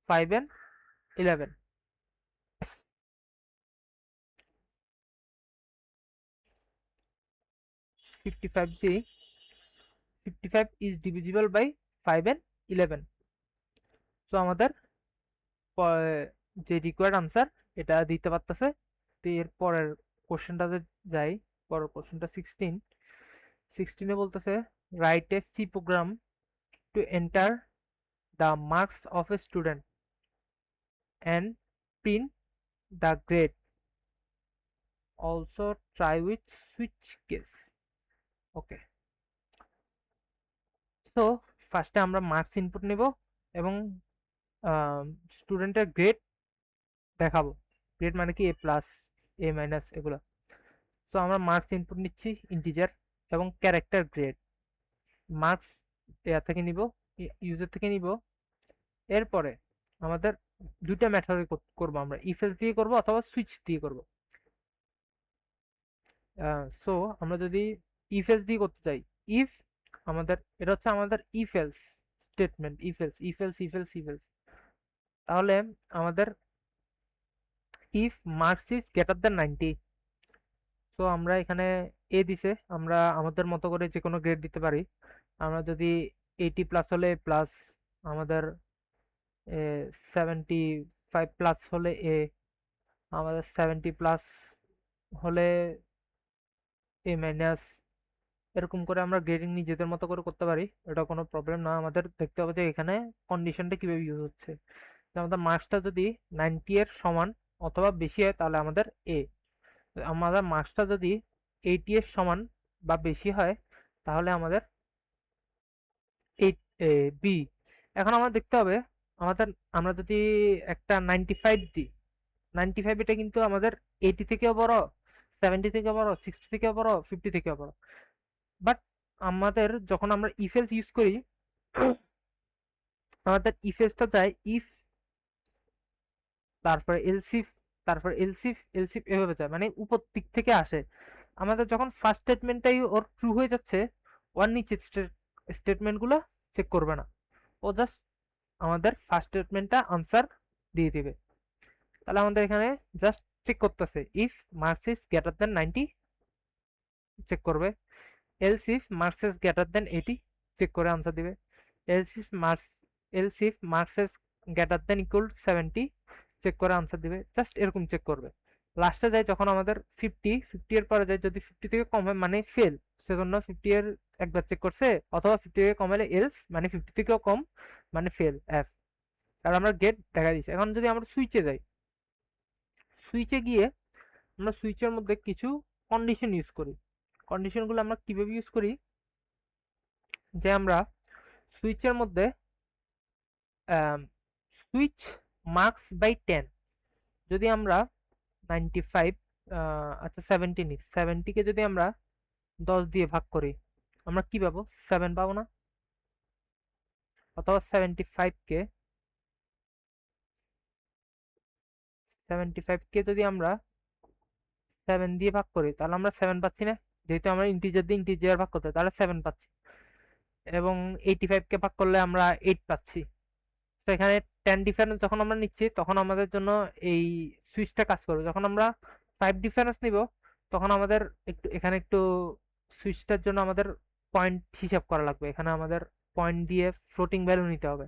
5 and 11, 55 দিয়ে 55 is divisible by 5 and 11। So আমাদের যে রিকোয়ার্ড আনসার এটা দিতে পারতেছে। তো এর পরের কোশ্চেনটাতে যাই, পরের কোশ্চেনটা 16 বলতেছে write a C program to enter the marks of a student and print the grade, also try with switch case. Okay, তো ফার্স্টে আমরা মার্কস ইনপুট নিব এবং স্টুডেন্টের গ্রেড দেখাবো। গ্রেড মানে কি এ প্লাস, এ মাইনাস এগুলো। সো আমরা মার্কস ইনপুট নিচ্ছি ইন্টিজার, এবং ক্যারেক্টার গ্রেড মার্কস এর থেকে নিব, ইউজার থেকে নিব। এরপরে আমাদের দুইটা মেথডে করব, আমরা ইফ এলস দিয়ে করব অথবা সুইচ দিয়ে করব। সো আমরা যদি ইফ এলস দিয়ে করতে চাই, ইফ আমাদের এটা হচ্ছে আমাদের if else statement, if else if else if else if else, তাহলে আমাদের if marks is greater than 90, তো আমরা এখানে এ দিছে, আমরা আমাদের মতো করে যে কোনো গ্রেড দিতে পারি। আমরা যদি 80 প্লাস হলে প্লাস, আমাদের 75+ হলে এ, আমাদের 70+ হলে এ মাইনাস, এরকম করে আমরা গ্রেডিং নিজেদের মতো করে করতে পারি। এটা কোনো প্রবলেম না। আমাদের দেখতে হবে যে এখানে কন্ডিশনটা কিভাবে ইউজ হচ্ছে। আমাদের মার্কসটা যদি 90 এর সমান অথবা বেশি হয় তাহলে আমাদের এ, আমাদের মার্কসটা যদি 80 এর সমান বা বেশি হয় তাহলে আমাদের বি। এখন আমরা দেখতে হবে আমাদের, আমরা যদি একটা 95 দিই, 95 এটা কিন্তু আমাদের 80 থেকেও বড়, 70 থেকেও বড়, 60 থেকেও বড়, 50 থেকেও বড়। বাট আমাদের যখন আমরা ইফ এলস ইউজ করি, আমাদের ইফ এলসটা যায় ইফ, তারপরে এলসিফ, তারপর এলসিফ, এলসিফ এভাবে যায়, মানে উপর দিক থেকে আসে। আমাদের যখন ফার্স্ট স্টেটমেন্টটাই ওর ট্রু হয়ে যাচ্ছে, ওর নিচে স্টেটমেন্টগুলো চেক করবে না, ও জাস্ট আমাদের ফার্স্ট স্টেটমেন্টটা আনসার দিয়ে দিবে। তাহলে আমাদের এখানে জাস্ট চেক করতেছে if marks is greater than 90 check করবে, else if marks is greater than 80 check করে আনসার দিবে, else if marks is greater than equal 70 check করে আনসার দিবে। জাস্ট এরকম চেক করবে। লাস্টে যায় যখন আমাদের 50 এর পরে যায়, যদি 50 থেকে কম হয় মানে ফেল, সেজন্য 50 এর একবার চেক করছে, অথবা 50 থেকে কম হলে এলস, মানে 50 থেকেও কম মানে ফেল, এফ। আর আমরা গেট দেখা দিচ্ছি। এখন যদি আমরা সুইচে যাই, সুইচে গিয়ে আমরা সুইচের মধ্যে কিছু কন্ডিশন ইউজ করি। কন্ডিশনগুলো আমরা কিভাবে ইউজ করি, যে আমরা সুইচের মধ্যে সুইচ মার্কস বাই 10, যদি আমরা 95 আচ্ছা 70 নিই, 70 কে যদি আমরা 10 দিয়ে ভাগ করি আমরা কি পাবো, 7 পাবো না? অথবা 75 কে যদি আমরা 7 দিয়ে ভাগ করি তাহলে আমরা 7 পাচ্ছি না, যেহেতু আমরা ইন্টিজার দিয়ে ইন্টিজার ভাগ করতে, তাহলে 7 পাচ্ছি। এবং 85 কে ভাগ করলে আমরা 8 পাচ্ছি। তো এখানে 10 ডিফারেন্স যখন আমরা নিচ্ছি তখন আমাদের জন্য এই সুইচটা কাজ করবে। যখন আমরা 5 ডিফারেন্স নিব তখন আমাদের একটু এখানে একটু সুইচটার জন্য আমাদের পয়েন্ট হিসাব করা লাগবে। এখানে আমাদের পয়েন্ট দিয়ে ফ্লোটিং ভ্যালু নিতে হবে।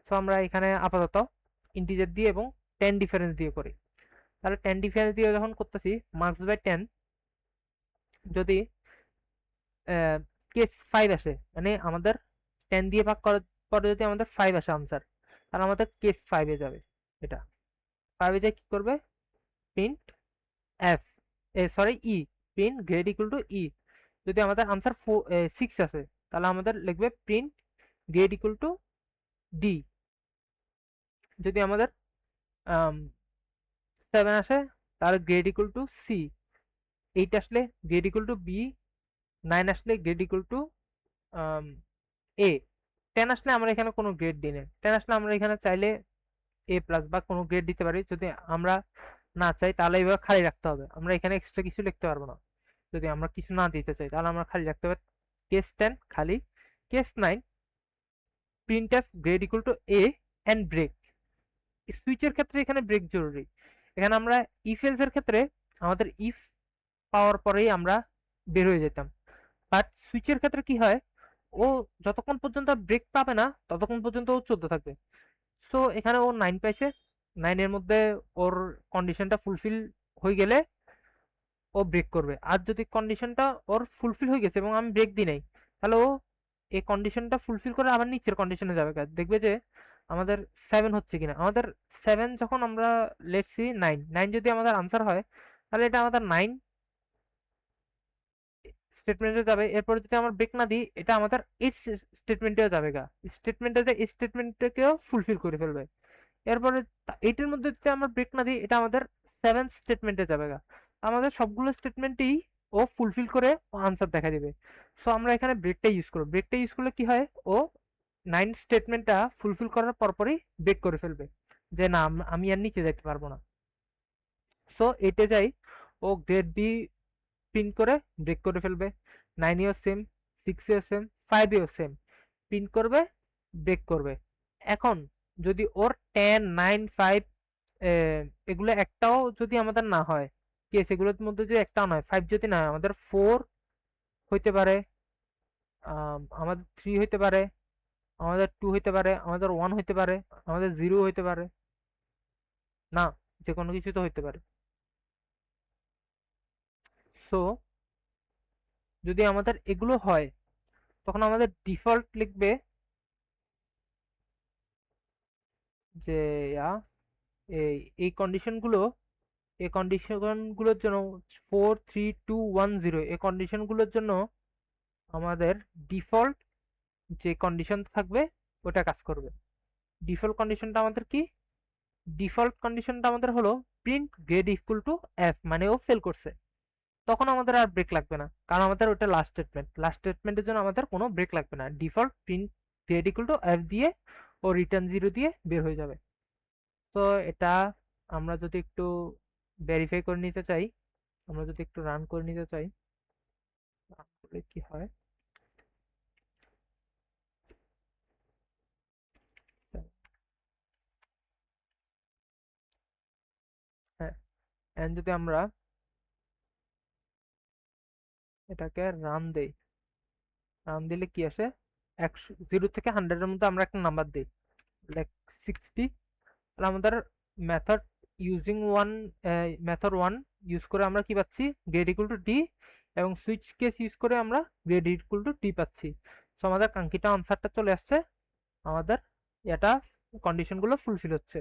তো আমরা এখানে আপাতত ইন্টিজার দিয়ে এবং 10 ডিফারেন্স দিয়ে করি। তাহলে 10 ডিফারেন্স দিয়ে যখন করতেছি মার্কস বাই 10, যদি কেস 5 আসে, মানে আমাদের 10 দিয়ে ভাগ করার পরে যদি আমাদের 5 আসে আনসার, তাহলে আমাদের কেস 5 এ যাবে। এটা 5 এ যায় কি করবে, print F, sorry E, print grade equal to E. যদি আমাদের আনসার 6 আসে তাহলে আমাদের লিখবে print grade equal to D. যদি আমাদের 7 আসে তাহলে গ্রেড ইকুয়াল টু সি, 8 আসলে গ্রেড ইকুয়াল টু বি, 9 আসলে গ্রেড ইকুয়াল টু এ, 10 আসলে আমরা এখানে কোনো গ্রেড দিই না। 10 আসলে আমরা এখানে চাইলে এ প্লাস বা কোনো গ্রেড দিতে পারি। যদি আমরা না চাই তাহলে এভাবে খালি রাখতে হবে, আমরা এখানে এক্সট্রা কিছু লিখতে পারবো না। যদি আমরা কিছু না দিতে চাই তাহলে আমরা খালি রাখতে পারি। কেস 10 খালি, case 9 printf grade equal to A and break. সুইচের ক্ষেত্রে এখানে ব্রেক জরুরি। এখানে আমরা ইফ এলস এর ক্ষেত্রে আমাদের ইফ পাওয়ার পরেই আমরা বের হয়ে যেতাম, বাট সুইচের ক্ষেত্রে কি হয়, ও যতক্ষণ পর্যন্ত ব্রেক পাবে না ততক্ষণ পর্যন্ত ও চলতে থাকবে। সো এখানে ও 9 পাইছে, 9 এর মধ্যে ওর কন্ডিশনটা ফুলফিল হয়ে গেলে ও ব্রেক করবে। আর যদি কন্ডিশনটা ওর ফুলফিল হয়ে গেছে এবং আমি ব্রেক দিই নাই, তাহলে ও এই কন্ডিশনটা ফুলফিল করে আবার নিচের কন্ডিশনে যাবে। দেখবে যে আমাদের 7 হচ্ছে কিনা। আমাদের 7 যখন আমরা লেটসি 9 যদি আমাদের আনসার হয় তাহলে এটা আমাদের 9 স্টেটমেন্টে যাবে। এরপর যদি আমরা ব্রেক না দিই এটা আমাদের 8 স্টেটমেন্টেও যাবে গা, স্টেটমেন্টে যে স্টেটমেন্টটাকেও ফুলফিল করে ফেলবে। এরপরে 8 এর মধ্যে যদি আমরা ব্রেক না দিই এটা আমাদের 7 স্টেটমেন্টে যাবে গা। আমাদের সবগুলো স্টেটমেন্টেই ও ফুলফিল করে ও আনসার দেখা দিবে। সো আমরা এখানে ব্রেকটা ইউজ করব। ব্রেকটা ইউজ করলে কি হয়, ও 9 স্টেটমেন্টটা ফুলফিল করার পরপরই ব্রেক করে ফেলবে, যে না আমি আর নিচে যেতে পারবো না। সো এতে যাই ও গ্রেড বি প্রিন্ট করে ব্রেক করে ফেলবে। 9 এও সেম, 6 এও সেম, 5 এও সেম, প্রিন্ট করবে ব্রেক করবে। এখন যদি ওর 10, 9, 5 এগুলো একটাও যদি আমাদের না হয়, কেস এগুলোর মধ্যে যদি একটাও নয়, 5 যদি না হয়, আমাদের 4 হইতে পারে, আমাদের 3 হইতে পারে, আমাদের 2 হইতে পারে, আমাদের 1 হইতে পারে, আমাদের 0 হইতে পারে, না যে কোনো কিছু তো হইতে পারে। সো যদি আমাদের এগুলো হয় তখন আমাদের ডিফল্ট লিখবে যে এই কন্ডিশনগুলো, এই কন্ডিশনগুলোর জন্য 4 3 2 1 0 এই কন্ডিশনগুলোর জন্য আমাদের ডিফল্ট যে কন্ডিশন থাকবে ওটা কাজ করবে। ডিফল্ট কন্ডিশনটা আমাদের কি? ডিফল্ট কন্ডিশনটা আমাদের হলো print grade equal two F, মানে ও ফেল করছে। তখন আমাদের আর ব্রেক লাগবে না, কারণ আমাদের ওটা লাস্ট স্টেটমেন্ট। লাস্ট স্টেটমেন্টের জন্য আমাদের কোনো ব্রেক লাগবে না। Default print grade equal two F দিয়ে ও রিটার্ন 0 দিয়ে বের হয়ে যাবে। তো এটা আমরা যদি একটু ভেরিফাই করে নিতে চাই, আমরা যদি একটু রান করে নিতে চাই, তাহলে কি হয়? হ্যাঁ, এন্ড যদি আমরা এটাকে রান দেই, রান দিলে কি আসে? 0 থেকে 100 এর মধ্যে আমরা একটা নাম্বার দিই, লাইক 60। তাহলে আমাদের method using one, method 1 use করে আমরা কি পাচ্ছি? গ্রেড ইকুয়াল টু ডি, এবং সুইচ কেস ইউজ করে আমরা গ্রেড ইকুয়াল টু ডি পাচ্ছি। সো আমাদের কাঙ্ক্ষিত আনসারটা চলে আসছে, আমাদের এটা কন্ডিশনগুলো ফুলফিল হচ্ছে।